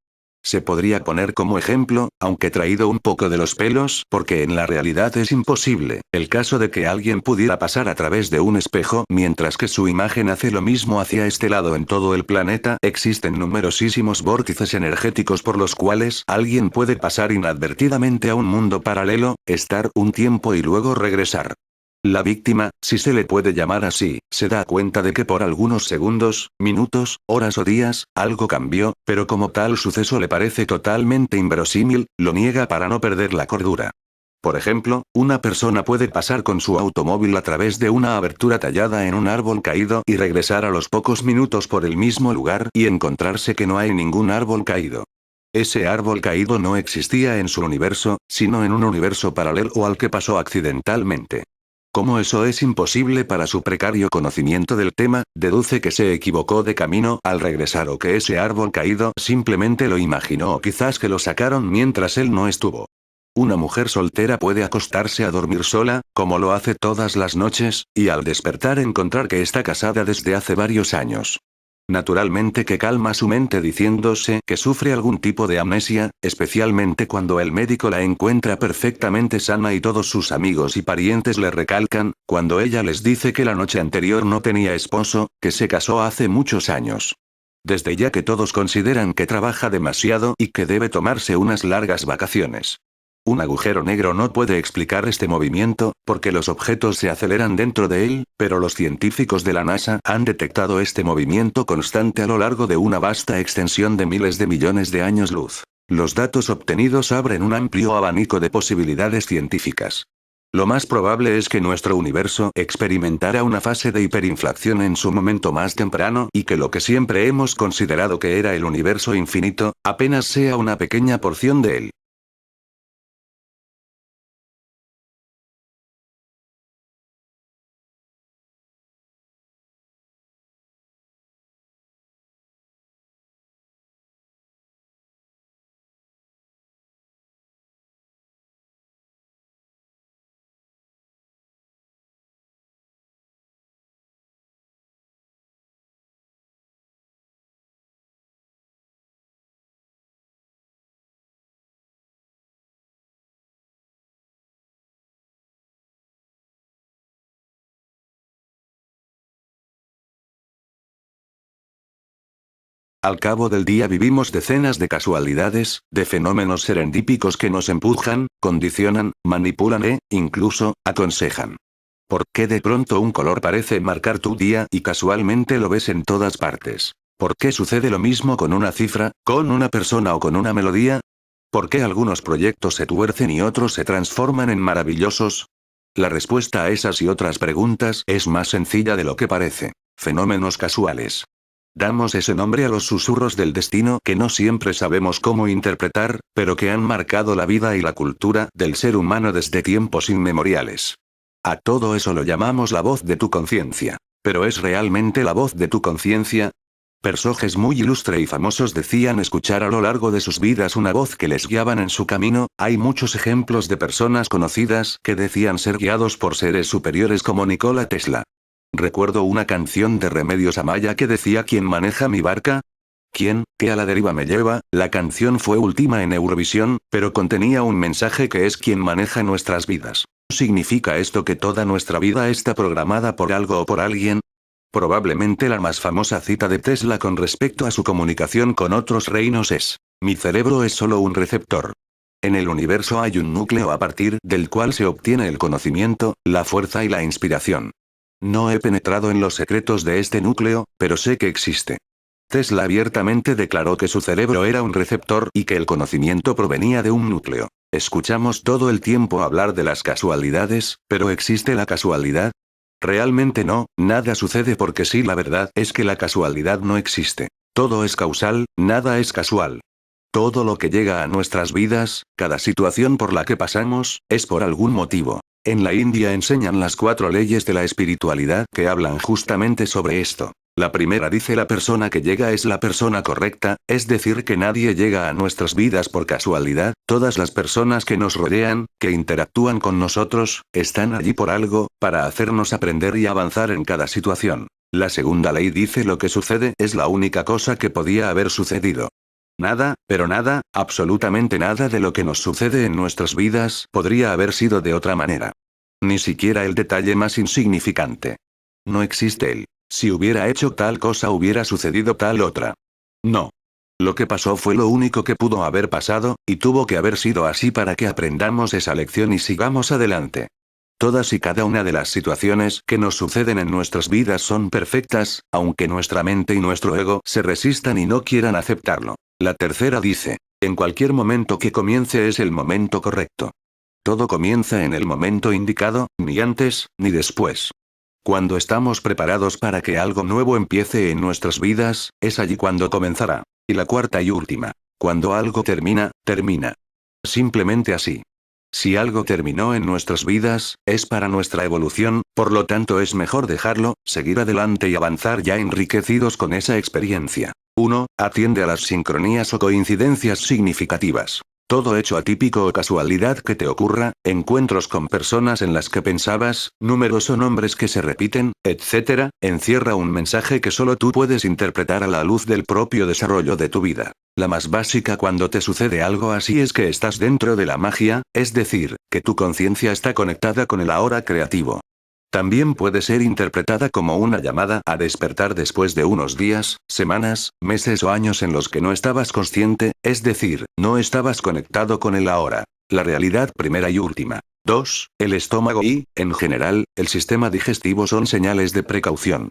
Se podría poner como ejemplo, aunque traído un poco de los pelos, porque en la realidad es imposible, el caso de que alguien pudiera pasar a través de un espejo mientras que su imagen hace lo mismo hacia este lado en todo el planeta. Existen numerosísimos vórtices energéticos por los cuales alguien puede pasar inadvertidamente a un mundo paralelo, estar un tiempo y luego regresar. La víctima, si se le puede llamar así, se da cuenta de que por algunos segundos, minutos, horas o días, algo cambió, pero como tal suceso le parece totalmente inverosímil, lo niega para no perder la cordura. Por ejemplo, una persona puede pasar con su automóvil a través de una abertura tallada en un árbol caído y regresar a los pocos minutos por el mismo lugar y encontrarse que no hay ningún árbol caído. Ese árbol caído no existía en su universo, sino en un universo paralelo al que pasó accidentalmente. Como eso es imposible para su precario conocimiento del tema, deduce que se equivocó de camino al regresar o que ese árbol caído simplemente lo imaginó o quizás que lo sacaron mientras él no estuvo. Una mujer soltera puede acostarse a dormir sola, como lo hace todas las noches, y al despertar encontrar que está casada desde hace varios años. Naturalmente que calma su mente diciéndose que sufre algún tipo de amnesia, especialmente cuando el médico la encuentra perfectamente sana y todos sus amigos y parientes le recalcan, cuando ella les dice que la noche anterior no tenía esposo, que se casó hace muchos años. Desde ya que todos consideran que trabaja demasiado y que debe tomarse unas largas vacaciones. Un agujero negro no puede explicar este movimiento, porque los objetos se aceleran dentro de él, pero los científicos de la NASA han detectado este movimiento constante a lo largo de una vasta extensión de miles de millones de años luz. Los datos obtenidos abren un amplio abanico de posibilidades científicas. Lo más probable es que nuestro universo experimentara una fase de hiperinflación en su momento más temprano y que lo que siempre hemos considerado que era el universo infinito, apenas sea una pequeña porción de él. Al cabo del día vivimos decenas de casualidades, de fenómenos serendípicos que nos empujan, condicionan, manipulan e, incluso, aconsejan. ¿Por qué de pronto un color parece marcar tu día y casualmente lo ves en todas partes? ¿Por qué sucede lo mismo con una cifra, con una persona o con una melodía? ¿Por qué algunos proyectos se tuercen y otros se transforman en maravillosos? La respuesta a esas y otras preguntas es más sencilla de lo que parece. Fenómenos casuales. Damos ese nombre a los susurros del destino que no siempre sabemos cómo interpretar, pero que han marcado la vida y la cultura del ser humano desde tiempos inmemoriales. A todo eso lo llamamos la voz de tu conciencia. ¿Pero es realmente la voz de tu conciencia? Personajes muy ilustres y famosos decían escuchar a lo largo de sus vidas una voz que les guiaban en su camino. Hay muchos ejemplos de personas conocidas que decían ser guiados por seres superiores como Nikola Tesla. Recuerdo una canción de Remedios Amaya que decía ¿quién maneja mi barca? ¿Quién, que a la deriva me lleva? La canción fue última en Eurovisión, pero contenía un mensaje que es ¿quién maneja nuestras vidas? ¿Significa esto que toda nuestra vida está programada por algo o por alguien? Probablemente la más famosa cita de Tesla con respecto a su comunicación con otros reinos es: mi cerebro es solo un receptor. En el universo hay un núcleo a partir del cual se obtiene el conocimiento, la fuerza y la inspiración. No he penetrado en los secretos de este núcleo, pero sé que existe. Tesla abiertamente declaró que su cerebro era un receptor y que el conocimiento provenía de un núcleo. Escuchamos todo el tiempo hablar de las casualidades, pero ¿existe la casualidad? Realmente no, nada sucede porque sí, la verdad es que la casualidad no existe. Todo es causal, nada es casual. Todo lo que llega a nuestras vidas, cada situación por la que pasamos, es por algún motivo. En la India enseñan las 4 leyes de la espiritualidad que hablan justamente sobre esto. La primera dice la persona que llega es la persona correcta, es decir que nadie llega a nuestras vidas por casualidad, todas las personas que nos rodean, que interactúan con nosotros, están allí por algo, para hacernos aprender y avanzar en cada situación. La segunda ley dice lo que sucede es la única cosa que podía haber sucedido. Nada, pero nada, absolutamente nada de lo que nos sucede en nuestras vidas podría haber sido de otra manera. Ni siquiera el detalle más insignificante. No existe el si hubiera hecho tal cosa hubiera sucedido tal otra. No. Lo que pasó fue lo único que pudo haber pasado, y tuvo que haber sido así para que aprendamos esa lección y sigamos adelante. Todas y cada una de las situaciones que nos suceden en nuestras vidas son perfectas, aunque nuestra mente y nuestro ego se resistan y no quieran aceptarlo. La tercera dice: en cualquier momento que comience es el momento correcto. Todo comienza en el momento indicado, ni antes, ni después. Cuando estamos preparados para que algo nuevo empiece en nuestras vidas, es allí cuando comenzará. Y la cuarta y última: cuando algo termina, termina. Simplemente así. Si algo terminó en nuestras vidas, es para nuestra evolución, por lo tanto es mejor dejarlo, seguir adelante y avanzar ya enriquecidos con esa experiencia. 1. Atiende a las sincronías o coincidencias significativas. Todo hecho atípico o casualidad que te ocurra, encuentros con personas en las que pensabas, números o nombres que se repiten, etc., encierra un mensaje que solo tú puedes interpretar a la luz del propio desarrollo de tu vida. La más básica cuando te sucede algo así es que estás dentro de la magia, es decir, que tu conciencia está conectada con el ahora creativo. También puede ser interpretada como una llamada a despertar después de unos días, semanas, meses o años en los que no estabas consciente, es decir, no estabas conectado con el ahora. La realidad primera y última. 2. El estómago y, en general, el sistema digestivo son señales de precaución.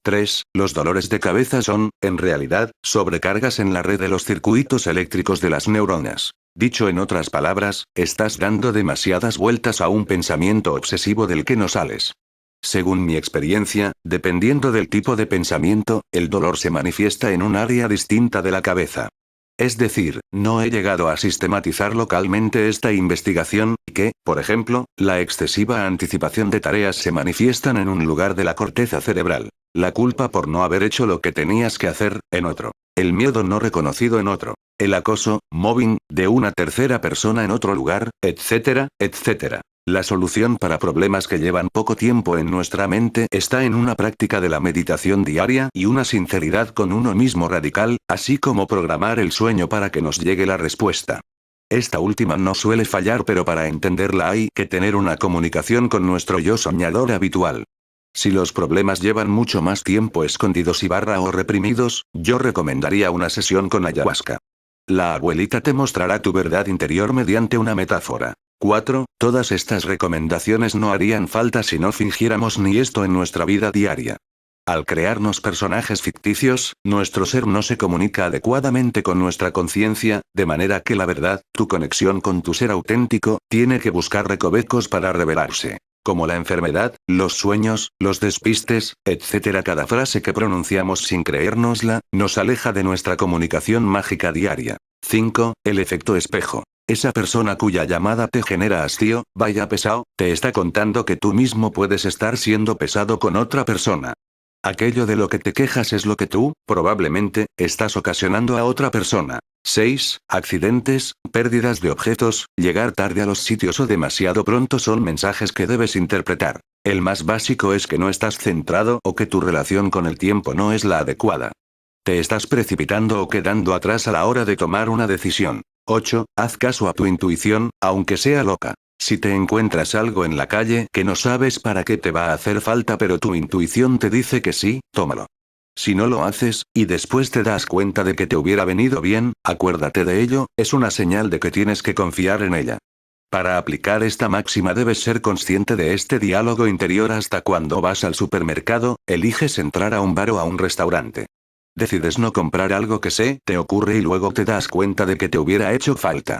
3. Los dolores de cabeza son, en realidad, sobrecargas en la red de los circuitos eléctricos de las neuronas. Dicho en otras palabras, estás dando demasiadas vueltas a un pensamiento obsesivo del que no sales. Según mi experiencia, dependiendo del tipo de pensamiento, el dolor se manifiesta en un área distinta de la cabeza. Es decir, no he llegado a sistematizar localmente esta investigación, que, por ejemplo, la excesiva anticipación de tareas se manifiestan en un lugar de la corteza cerebral. La culpa por no haber hecho lo que tenías que hacer, en otro. El miedo no reconocido en otro. El acoso, mobbing, de una tercera persona en otro lugar, etcétera, etcétera. La solución para problemas que llevan poco tiempo en nuestra mente está en una práctica de la meditación diaria y una sinceridad con uno mismo radical, así como programar el sueño para que nos llegue la respuesta. Esta última no suele fallar, pero para entenderla hay que tener una comunicación con nuestro yo soñador habitual. Si los problemas llevan mucho más tiempo escondidos o reprimidos, yo recomendaría una sesión con ayahuasca. La abuelita te mostrará tu verdad interior mediante una metáfora. 4. Todas estas recomendaciones no harían falta si no fingiéramos ni esto en nuestra vida diaria. Al crearnos personajes ficticios, nuestro ser no se comunica adecuadamente con nuestra conciencia, de manera que la verdad, tu conexión con tu ser auténtico, tiene que buscar recovecos para revelarse. Como la enfermedad, los sueños, los despistes, etc. Cada frase que pronunciamos sin creérnosla, nos aleja de nuestra comunicación mágica diaria. 5. El efecto espejo. Esa persona cuya llamada te genera hastío, vaya pesado, te está contando que tú mismo puedes estar siendo pesado con otra persona. Aquello de lo que te quejas es lo que tú, probablemente, estás ocasionando a otra persona. 6. Accidentes, pérdidas de objetos, llegar tarde a los sitios o demasiado pronto son mensajes que debes interpretar. El más básico es que no estás centrado o que tu relación con el tiempo no es la adecuada. Te estás precipitando o quedando atrás a la hora de tomar una decisión. 8. Haz caso a tu intuición, aunque sea loca. Si te encuentras algo en la calle que no sabes para qué te va a hacer falta pero tu intuición te dice que sí, tómalo. Si no lo haces, y después te das cuenta de que te hubiera venido bien, acuérdate de ello, es una señal de que tienes que confiar en ella. Para aplicar esta máxima debes ser consciente de este diálogo interior hasta cuando vas al supermercado, eliges entrar a un bar o a un restaurante. Decides no comprar algo que te ocurre y luego te das cuenta de que te hubiera hecho falta.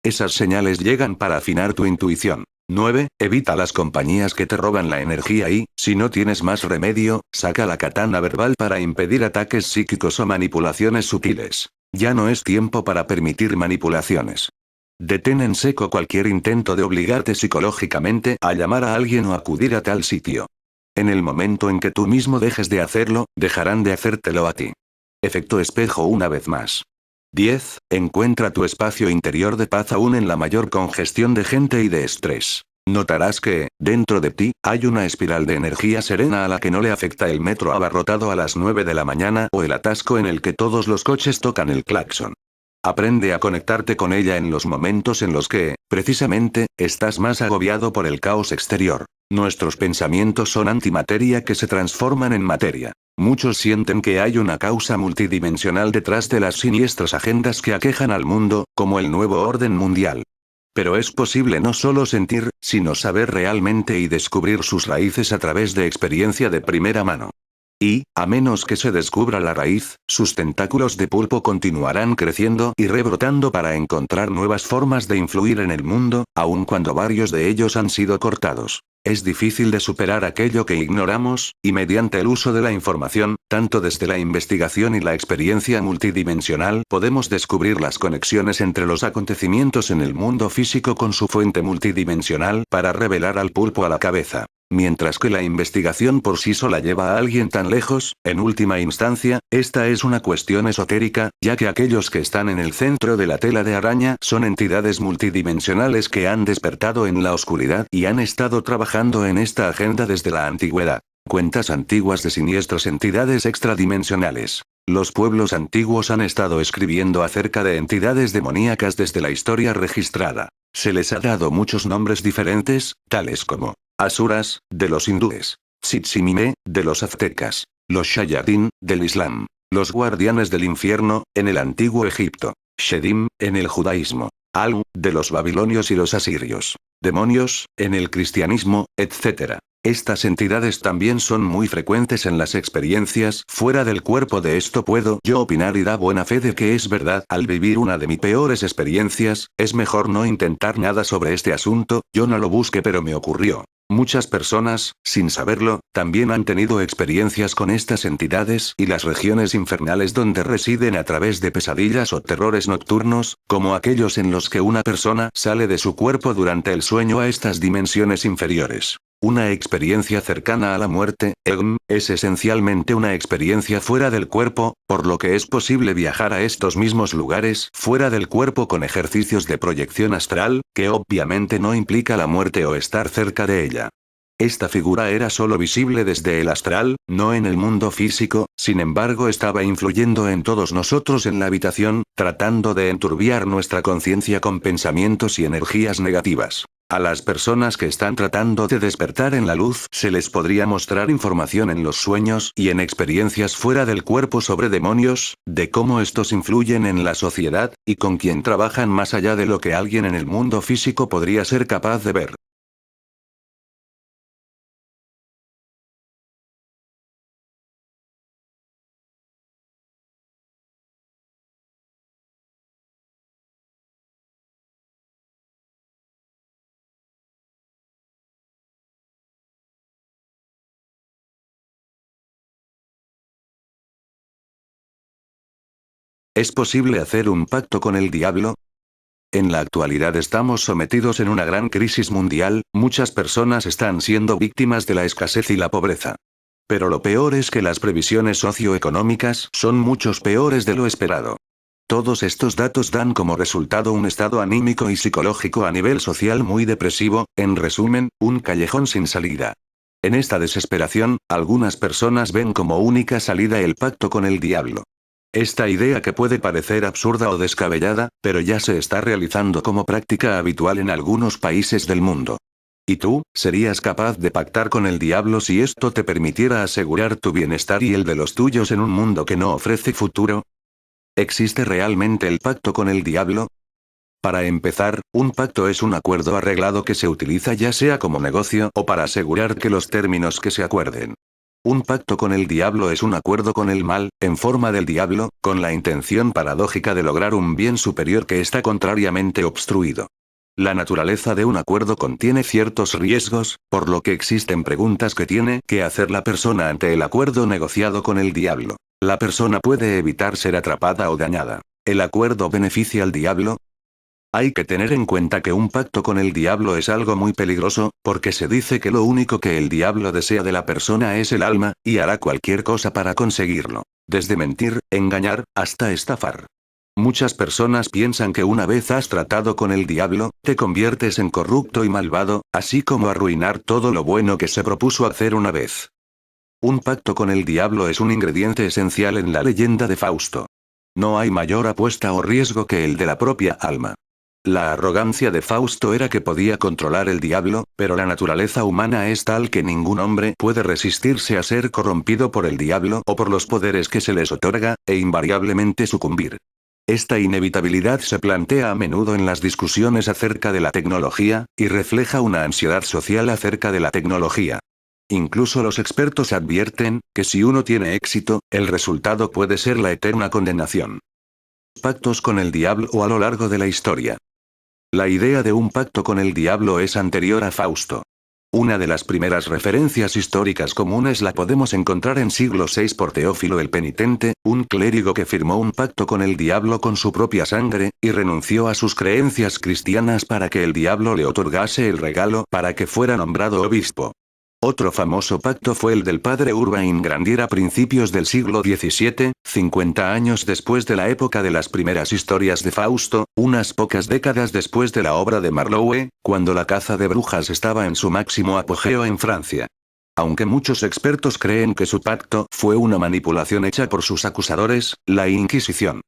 Esas señales llegan para afinar tu intuición. 9. Evita las compañías que te roban la energía y, si no tienes más remedio, saca la katana verbal para impedir ataques psíquicos o manipulaciones sutiles. Ya no es tiempo para permitir manipulaciones. Detén en seco cualquier intento de obligarte psicológicamente a llamar a alguien o acudir a tal sitio. En el momento en que tú mismo dejes de hacerlo, dejarán de hacértelo a ti. Efecto espejo una vez más. 10. Encuentra tu espacio interior de paz aún en la mayor congestión de gente y de estrés. Notarás que, dentro de ti, hay una espiral de energía serena a la que no le afecta el metro abarrotado a las 9 de la mañana o el atasco en el que todos los coches tocan el claxon. Aprende a conectarte con ella en los momentos en los que, precisamente, estás más agobiado por el caos exterior. Nuestros pensamientos son antimateria que se transforman en materia. Muchos sienten que hay una causa multidimensional detrás de las siniestras agendas que aquejan al mundo, como el nuevo orden mundial. Pero es posible no solo sentir, sino saber realmente y descubrir sus raíces a través de experiencia de primera mano. Y, a menos que se descubra la raíz, sus tentáculos de pulpo continuarán creciendo y rebrotando para encontrar nuevas formas de influir en el mundo, aun cuando varios de ellos han sido cortados. Es difícil de superar aquello que ignoramos, y mediante el uso de la información, tanto desde la investigación y la experiencia multidimensional, podemos descubrir las conexiones entre los acontecimientos en el mundo físico con su fuente multidimensional para revelar al pulpo a la cabeza. Mientras que la investigación por sí sola lleva a alguien tan lejos, en última instancia, esta es una cuestión esotérica, ya que aquellos que están en el centro de la tela de araña son entidades multidimensionales que han despertado en la oscuridad y han estado trabajando en esta agenda desde la antigüedad. Cuentas antiguas de siniestras entidades extradimensionales. Los pueblos antiguos han estado escribiendo acerca de entidades demoníacas desde la historia registrada. Se les ha dado muchos nombres diferentes, tales como Asuras, de los hindúes; Tsimime, de los aztecas; los Shayatin, del Islam; los guardianes del infierno, en el antiguo Egipto; Shedim, en el judaísmo; Alu, de los babilonios y los asirios; demonios, en el cristianismo, etc. Estas entidades también son muy frecuentes en las experiencias fuera del cuerpo. De esto puedo yo opinar y da buena fe de que es verdad. Al vivir una de mis peores experiencias, es mejor no intentar nada sobre este asunto. Yo no lo busqué pero me ocurrió. Muchas personas, sin saberlo, también han tenido experiencias con estas entidades y las regiones infernales donde residen a través de pesadillas o terrores nocturnos, como aquellos en los que una persona sale de su cuerpo durante el sueño a estas dimensiones inferiores. Una experiencia cercana a la muerte, es esencialmente una experiencia fuera del cuerpo, por lo que es posible viajar a estos mismos lugares fuera del cuerpo con ejercicios de proyección astral, que obviamente no implica la muerte o estar cerca de ella. Esta figura era solo visible desde el astral, no en el mundo físico, sin embargo estaba influyendo en todos nosotros en la habitación, tratando de enturbiar nuestra conciencia con pensamientos y energías negativas. A las personas que están tratando de despertar en la luz se les podría mostrar información en los sueños y en experiencias fuera del cuerpo sobre demonios, de cómo estos influyen en la sociedad, y con quién trabajan más allá de lo que alguien en el mundo físico podría ser capaz de ver. ¿Es posible hacer un pacto con el diablo? En la actualidad estamos sometidos en una gran crisis mundial, muchas personas están siendo víctimas de la escasez y la pobreza. Pero lo peor es que las previsiones socioeconómicas son muchos peores de lo esperado. Todos estos datos dan como resultado un estado anímico y psicológico a nivel social muy depresivo, en resumen, un callejón sin salida. En esta desesperación, algunas personas ven como única salida el pacto con el diablo. Esta idea que puede parecer absurda o descabellada, pero ya se está realizando como práctica habitual en algunos países del mundo. ¿Y tú, serías capaz de pactar con el diablo si esto te permitiera asegurar tu bienestar y el de los tuyos en un mundo que no ofrece futuro? ¿Existe realmente el pacto con el diablo? Para empezar, un pacto es un acuerdo arreglado que se utiliza ya sea como negocio o para asegurar que los términos que se acuerden. Un pacto con el diablo es un acuerdo con el mal, en forma del diablo, con la intención paradójica de lograr un bien superior que está contrariamente obstruido. La naturaleza de un acuerdo contiene ciertos riesgos, por lo que existen preguntas que tiene que hacer la persona ante el acuerdo negociado con el diablo. La persona puede evitar ser atrapada o dañada. ¿El acuerdo beneficia al diablo? Hay que tener en cuenta que un pacto con el diablo es algo muy peligroso, porque se dice que lo único que el diablo desea de la persona es el alma, y hará cualquier cosa para conseguirlo. Desde mentir, engañar, hasta estafar. Muchas personas piensan que una vez has tratado con el diablo, te conviertes en corrupto y malvado, así como arruinar todo lo bueno que se propuso hacer una vez. Un pacto con el diablo es un ingrediente esencial en la leyenda de Fausto. No hay mayor apuesta o riesgo que el de la propia alma. La arrogancia de Fausto era que podía controlar el diablo, pero la naturaleza humana es tal que ningún hombre puede resistirse a ser corrompido por el diablo o por los poderes que se les otorga, e invariablemente sucumbir. Esta inevitabilidad se plantea a menudo en las discusiones acerca de la tecnología, y refleja una ansiedad social acerca de la tecnología. Incluso los expertos advierten, que si uno tiene éxito, el resultado puede ser la eterna condenación. Pactos con el diablo o a lo largo de la historia. La idea de un pacto con el diablo es anterior a Fausto. Una de las primeras referencias históricas comunes la podemos encontrar en siglo VI por Teófilo el Penitente, un clérigo que firmó un pacto con el diablo con su propia sangre, y renunció a sus creencias cristianas para que el diablo le otorgase el regalo para que fuera nombrado obispo. Otro famoso pacto fue el del padre Urbain Grandier a principios del siglo XVII, 50 años después de la época de las primeras historias de Fausto, unas pocas décadas después de la obra de Marlowe, cuando la caza de brujas estaba en su máximo apogeo en Francia. Aunque muchos expertos creen que su pacto fue una manipulación hecha por sus acusadores, la Inquisición.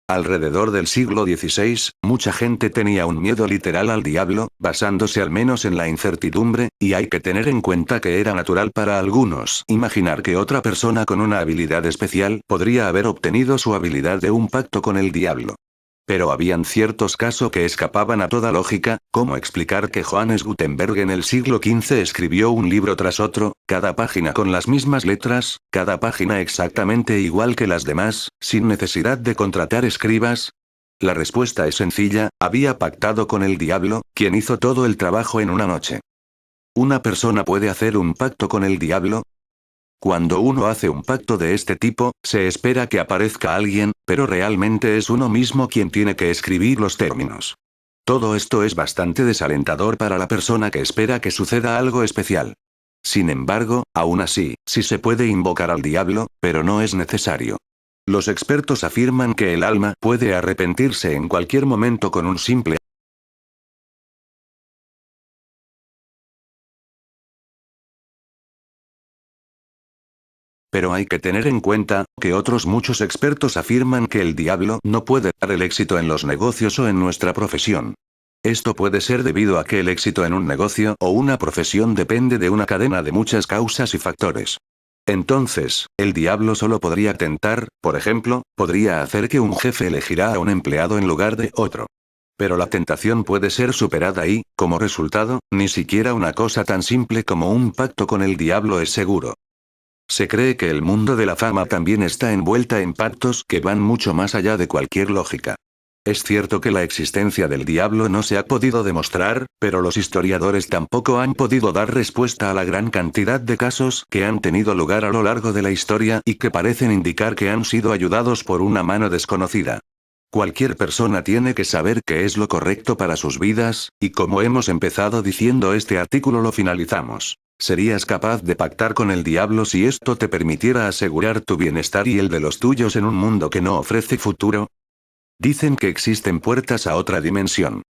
Alrededor del siglo XVI, mucha gente tenía un miedo literal al diablo, basándose al menos en la incertidumbre, y hay que tener en cuenta que era natural para algunos imaginar que otra persona con una habilidad especial podría haber obtenido su habilidad de un pacto con el diablo. Pero habían ciertos casos que escapaban a toda lógica, como explicar que Johannes Gutenberg en el siglo XV escribió un libro tras otro, cada página con las mismas letras, cada página exactamente igual que las demás, sin necesidad de contratar escribas. La respuesta es sencilla, había pactado con el diablo, quien hizo todo el trabajo en una noche. ¿Una persona puede hacer un pacto con el diablo? Cuando uno hace un pacto de este tipo, se espera que aparezca alguien, pero realmente es uno mismo quien tiene que escribir los términos. Todo esto es bastante desalentador para la persona que espera que suceda algo especial. Sin embargo, aún así, sí se puede invocar al diablo, pero no es necesario. Los expertos afirman que el alma puede arrepentirse en cualquier momento con un simple. Pero hay que tener en cuenta, que otros muchos expertos afirman que el diablo no puede dar el éxito en los negocios o en nuestra profesión. Esto puede ser debido a que el éxito en un negocio o una profesión depende de una cadena de muchas causas y factores. Entonces, el diablo solo podría tentar, por ejemplo, podría hacer que un jefe elegirá a un empleado en lugar de otro. Pero la tentación puede ser superada y, como resultado, ni siquiera una cosa tan simple como un pacto con el diablo es seguro. Se cree que el mundo de la fama también está envuelta en pactos que van mucho más allá de cualquier lógica. Es cierto que la existencia del diablo no se ha podido demostrar, pero los historiadores tampoco han podido dar respuesta a la gran cantidad de casos que han tenido lugar a lo largo de la historia y que parecen indicar que han sido ayudados por una mano desconocida. Cualquier persona tiene que saber qué es lo correcto para sus vidas, y como hemos empezado diciendo este artículo lo finalizamos. ¿Serías capaz de pactar con el diablo si esto te permitiera asegurar tu bienestar y el de los tuyos en un mundo que no ofrece futuro? Dicen que existen puertas a otra dimensión.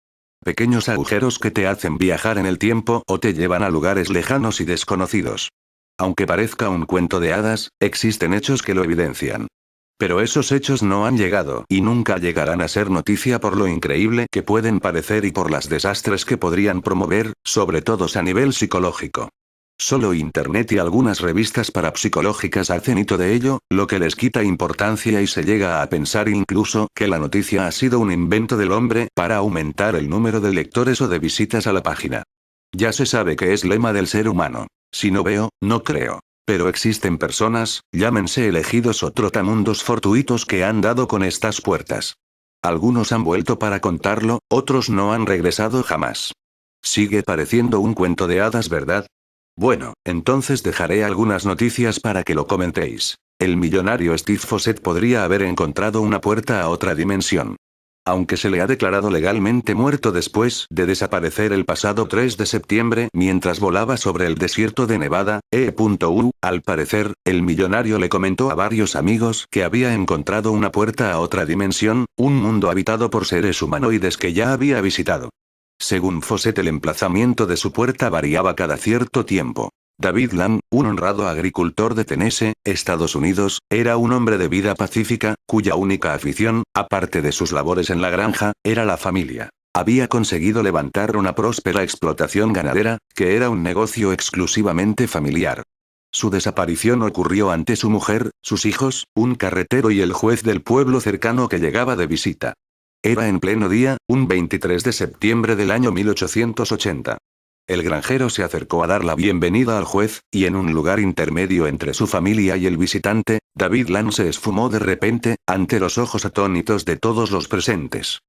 Pequeños agujeros que te hacen viajar en el tiempo o te llevan a lugares lejanos y desconocidos. Aunque parezca un cuento de hadas, existen hechos que lo evidencian. Pero esos hechos no han llegado y nunca llegarán a ser noticia por lo increíble que pueden parecer y por las desastres que podrían promover, sobre todo a nivel psicológico. Solo Internet y algunas revistas parapsicológicas hacen hito de ello, lo que les quita importancia y se llega a pensar incluso que la noticia ha sido un invento del hombre para aumentar el número de lectores o de visitas a la página. Ya se sabe que es lema del ser humano. Si no veo, no creo. Pero existen personas, llámense elegidos o trotamundos fortuitos que han dado con estas puertas. Algunos han vuelto para contarlo, otros no han regresado jamás. Sigue pareciendo un cuento de hadas, ¿verdad? Bueno, entonces dejaré algunas noticias para que lo comentéis. El millonario Steve Fossett podría haber encontrado una puerta a otra dimensión. Aunque se le ha declarado legalmente muerto después de desaparecer el pasado 3 de septiembre mientras volaba sobre el desierto de Nevada, al parecer, el millonario le comentó a varios amigos que había encontrado una puerta a otra dimensión, un mundo habitado por seres humanoides que ya había visitado. Según Fossett, el emplazamiento de su puerta variaba cada cierto tiempo. David Lamb, un honrado agricultor de Tennessee, Estados Unidos, era un hombre de vida pacífica, cuya única afición, aparte de sus labores en la granja, era la familia. Había conseguido levantar una próspera explotación ganadera, que era un negocio exclusivamente familiar. Su desaparición ocurrió ante su mujer, sus hijos, un carretero y el juez del pueblo cercano que llegaba de visita. Era en pleno día, un 23 de septiembre del año 1880. El granjero se acercó a dar la bienvenida al juez, y en un lugar intermedio entre su familia y el visitante, David Lamb se esfumó de repente, ante los ojos atónitos de todos los presentes.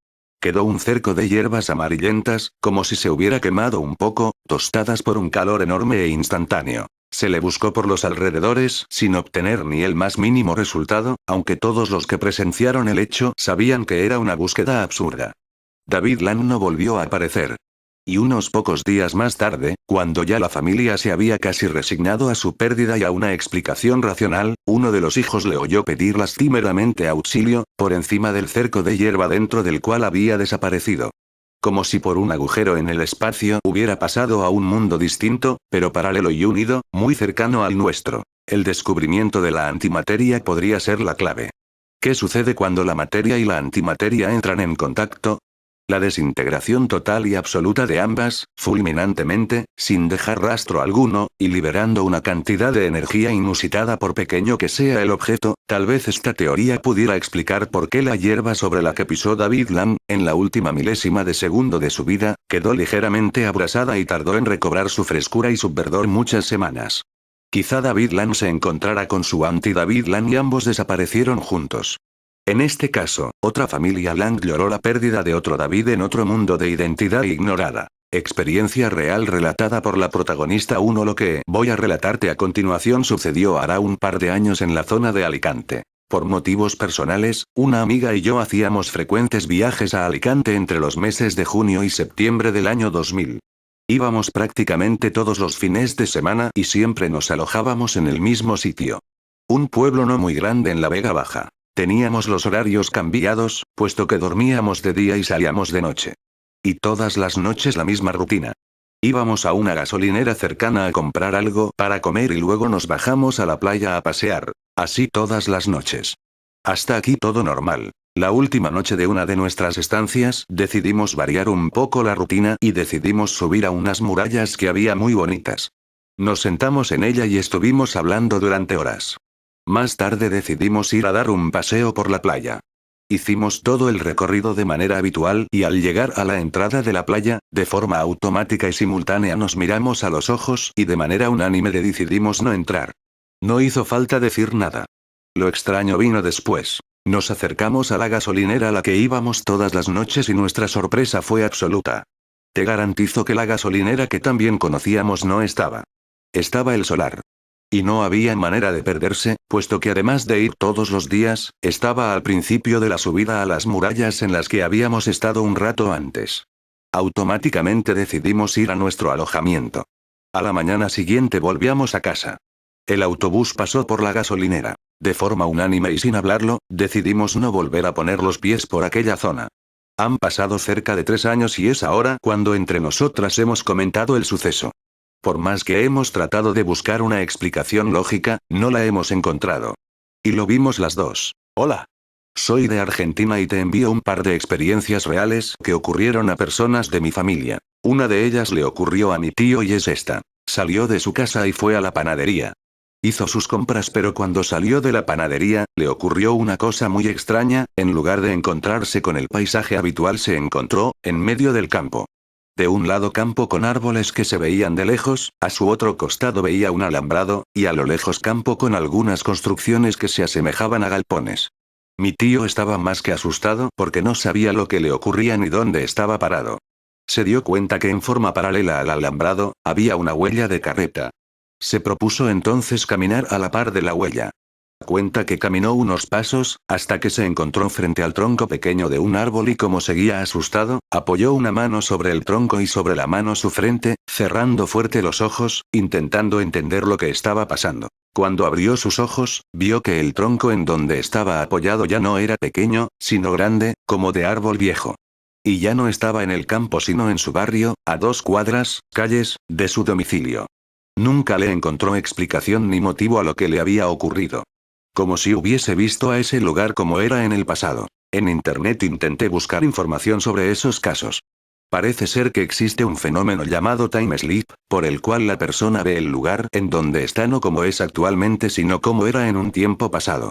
Quedó un cerco de hierbas amarillentas, como si se hubiera quemado un poco, tostadas por un calor enorme e instantáneo. Se le buscó por los alrededores, sin obtener ni el más mínimo resultado, aunque todos los que presenciaron el hecho sabían que era una búsqueda absurda. David Lamb no volvió a aparecer. Y unos pocos días más tarde, cuando ya la familia se había casi resignado a su pérdida y a una explicación racional, uno de los hijos le oyó pedir lastimeramente auxilio, por encima del cerco de hierba dentro del cual había desaparecido. Como si por un agujero en el espacio hubiera pasado a un mundo distinto, pero paralelo y unido, muy cercano al nuestro. El descubrimiento de la antimateria podría ser la clave. ¿Qué sucede cuando la materia y la antimateria entran en contacto? La desintegración total y absoluta de ambas, fulminantemente, sin dejar rastro alguno, y liberando una cantidad de energía inusitada por pequeño que sea el objeto. Tal vez esta teoría pudiera explicar por qué la hierba sobre la que pisó David Lamb, en la última milésima de segundo de su vida, quedó ligeramente abrasada y tardó en recobrar su frescura y su verdor muchas semanas. Quizá David Lamb se encontrara con su anti-David Lamb y ambos desaparecieron juntos. En este caso, otra familia Lamb lloró la pérdida de otro David en otro mundo de identidad ignorada. Experiencia real relatada por la protagonista 1. Lo que voy a relatarte a continuación sucedió hará un par de años en la zona de Alicante. Por motivos personales, una amiga y yo hacíamos frecuentes viajes a Alicante entre los meses de junio y septiembre del año 2000. Íbamos prácticamente todos los fines de semana y siempre nos alojábamos en el mismo sitio. Un pueblo no muy grande en la Vega Baja. Teníamos los horarios cambiados, puesto que dormíamos de día y salíamos de noche. Y todas las noches la misma rutina. Íbamos a una gasolinera cercana a comprar algo para comer y luego nos bajamos a la playa a pasear. Así todas las noches. Hasta aquí todo normal. La última noche de una de nuestras estancias, decidimos variar un poco la rutina y decidimos subir a unas murallas que había muy bonitas. Nos sentamos en ella y estuvimos hablando durante horas. Más tarde decidimos ir a dar un paseo por la playa. Hicimos todo el recorrido de manera habitual y al llegar a la entrada de la playa, de forma automática y simultánea nos miramos a los ojos y de manera unánime decidimos no entrar. No hizo falta decir nada. Lo extraño vino después. Nos acercamos a la gasolinera a la que íbamos todas las noches y nuestra sorpresa fue absoluta. Te garantizo que la gasolinera que también conocíamos no estaba. Estaba el solar. Y no había manera de perderse, puesto que además de ir todos los días, estaba al principio de la subida a las murallas en las que habíamos estado un rato antes. Automáticamente decidimos ir a nuestro alojamiento. A la mañana siguiente volvíamos a casa. El autobús pasó por la gasolinera. De forma unánime y sin hablarlo, decidimos no volver a poner los pies por aquella zona. Han pasado cerca de 3 años y es ahora cuando entre nosotras hemos comentado el suceso. Por más que hemos tratado de buscar una explicación lógica, no la hemos encontrado. Y lo vimos las dos. Hola. Soy de Argentina y te envío un par de experiencias reales que ocurrieron a personas de mi familia. Una de ellas le ocurrió a mi tío y es esta. Salió de su casa y fue a la panadería. Hizo sus compras, pero cuando salió de la panadería, le ocurrió una cosa muy extraña, en lugar de encontrarse con el paisaje habitual se encontró, en medio del campo. De un lado campo con árboles que se veían de lejos, a su otro costado veía un alambrado, y a lo lejos campo con algunas construcciones que se asemejaban a galpones. Mi tío estaba más que asustado porque no sabía lo que le ocurría ni dónde estaba parado. Se dio cuenta que en forma paralela al alambrado, había una huella de carreta. Se propuso entonces caminar a la par de la huella. Cuenta que caminó unos pasos, hasta que se encontró frente al tronco pequeño de un árbol y como seguía asustado, apoyó una mano sobre el tronco y sobre la mano su frente, cerrando fuerte los ojos, intentando entender lo que estaba pasando. Cuando abrió sus ojos, vio que el tronco en donde estaba apoyado ya no era pequeño, sino grande, como de árbol viejo. Y ya no estaba en el campo sino en su barrio, a 2 cuadras, calles, de su domicilio. Nunca le encontró explicación ni motivo a lo que le había ocurrido. Como si hubiese visto a ese lugar como era en el pasado. En internet intenté buscar información sobre esos casos. Parece ser que existe un fenómeno llamado time sleep, por el cual la persona ve el lugar en donde está no como es actualmente sino como era en un tiempo pasado.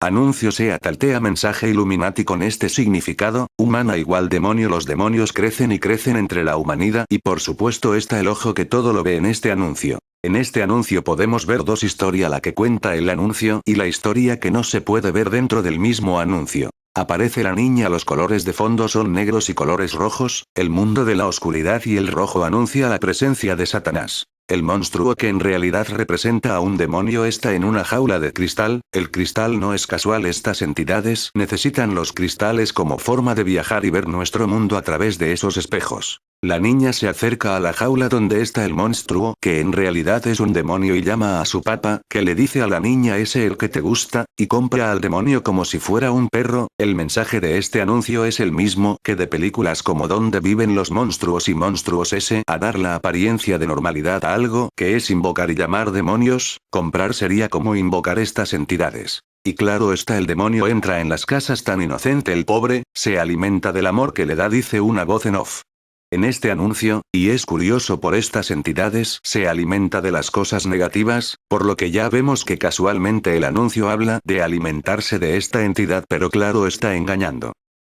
Anuncio SEAT Altea mensaje Illuminati con este significado, humana igual demonio. Los demonios crecen y crecen entre la humanidad y por supuesto está el ojo que todo lo ve en este anuncio. En este anuncio podemos ver dos historias, la que cuenta el anuncio y la historia que no se puede ver dentro del mismo anuncio. Aparece la niña, los colores de fondo son negros y colores rojos, el mundo de la oscuridad y el rojo anuncia la presencia de Satanás. El monstruo que en realidad representa a un demonio está en una jaula de cristal, el cristal no es casual, estas entidades necesitan los cristales como forma de viajar y ver nuestro mundo a través de esos espejos. La niña se acerca a la jaula donde está el monstruo, que en realidad es un demonio, y llama a su papá, que le dice a la niña ese el que te gusta, y compra al demonio como si fuera un perro. El mensaje de este anuncio es el mismo que de películas como Donde viven los monstruos y Monstruos S, a dar la apariencia de normalidad a algo que es invocar y llamar demonios. Comprar sería como invocar estas entidades. Y claro está, el demonio entra en las casas tan inocente el pobre, se alimenta del amor que le da, dice una voz en off. En este anuncio, y es curioso por estas entidades, se alimenta de las cosas negativas, por lo que ya vemos que casualmente el anuncio habla de alimentarse de esta entidad, pero claro está engañando.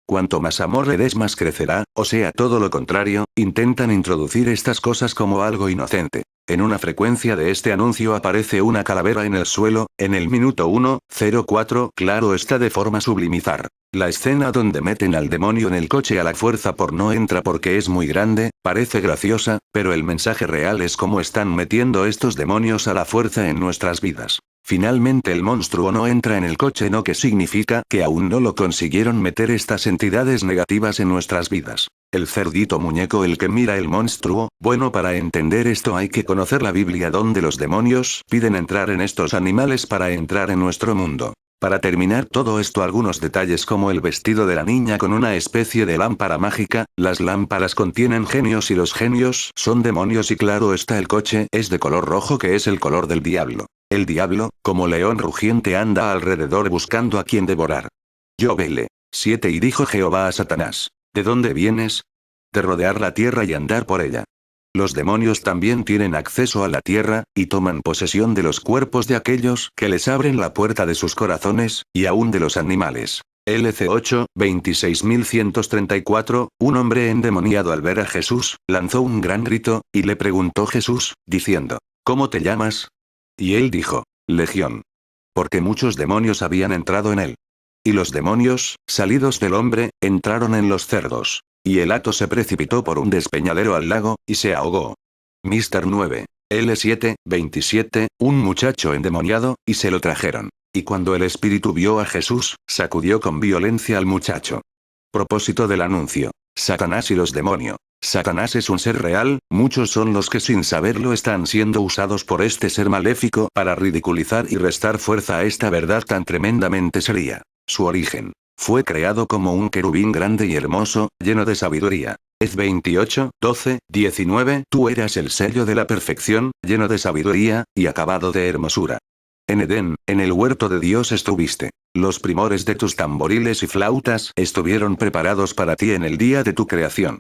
Cuanto más amor le des más crecerá, o sea todo lo contrario, intentan introducir estas cosas como algo inocente. En una frecuencia de este anuncio aparece una calavera en el suelo, en el minuto 1:04, claro está de forma sublimizar. La escena donde meten al demonio en el coche a la fuerza por no entra porque es muy grande, parece graciosa, pero el mensaje real es cómo están metiendo estos demonios a la fuerza en nuestras vidas. Finalmente el monstruo no entra en el coche, no, que significa que aún no lo consiguieron meter estas entidades negativas en nuestras vidas. El cerdito muñeco el que mira el monstruo. Bueno, para entender esto hay que conocer la Biblia donde los demonios piden entrar en estos animales para entrar en nuestro mundo. Para terminar todo esto, algunos detalles como el vestido de la niña con una especie de lámpara mágica. Las lámparas contienen genios y los genios son demonios, y claro está el coche es de color rojo, que es el color del diablo. El diablo, como león rugiente, anda alrededor buscando a quien devorar. Yo vele. 7. Y dijo Jehová a Satanás: ¿De dónde vienes? De rodear la tierra y andar por ella. Los demonios también tienen acceso a la tierra, y toman posesión de los cuerpos de aquellos que les abren la puerta de sus corazones, y aún de los animales. LC 8, 26134, un hombre endemoniado al ver a Jesús, lanzó un gran grito, y le preguntó Jesús, diciendo: ¿Cómo te llamas? Y él dijo: Legión. Porque muchos demonios habían entrado en él. Y los demonios, salidos del hombre, entraron en los cerdos. Y el hato se precipitó por un despeñadero al lago, y se ahogó. Mr. 9. L7, 27, un muchacho endemoniado, y se lo trajeron. Y cuando el espíritu vio a Jesús, sacudió con violencia al muchacho. Propósito del anuncio: Satanás y los demonios. Satanás es un ser real, muchos son los que sin saberlo están siendo usados por este ser maléfico para ridiculizar y restar fuerza a esta verdad tan tremendamente seria. Su origen: fue creado como un querubín grande y hermoso, lleno de sabiduría. 28, 12, 19. Tú eras el sello de la perfección, lleno de sabiduría, y acabado de hermosura. En Edén, en el huerto de Dios estuviste. Los primores de tus tamboriles y flautas estuvieron preparados para ti en el día de tu creación.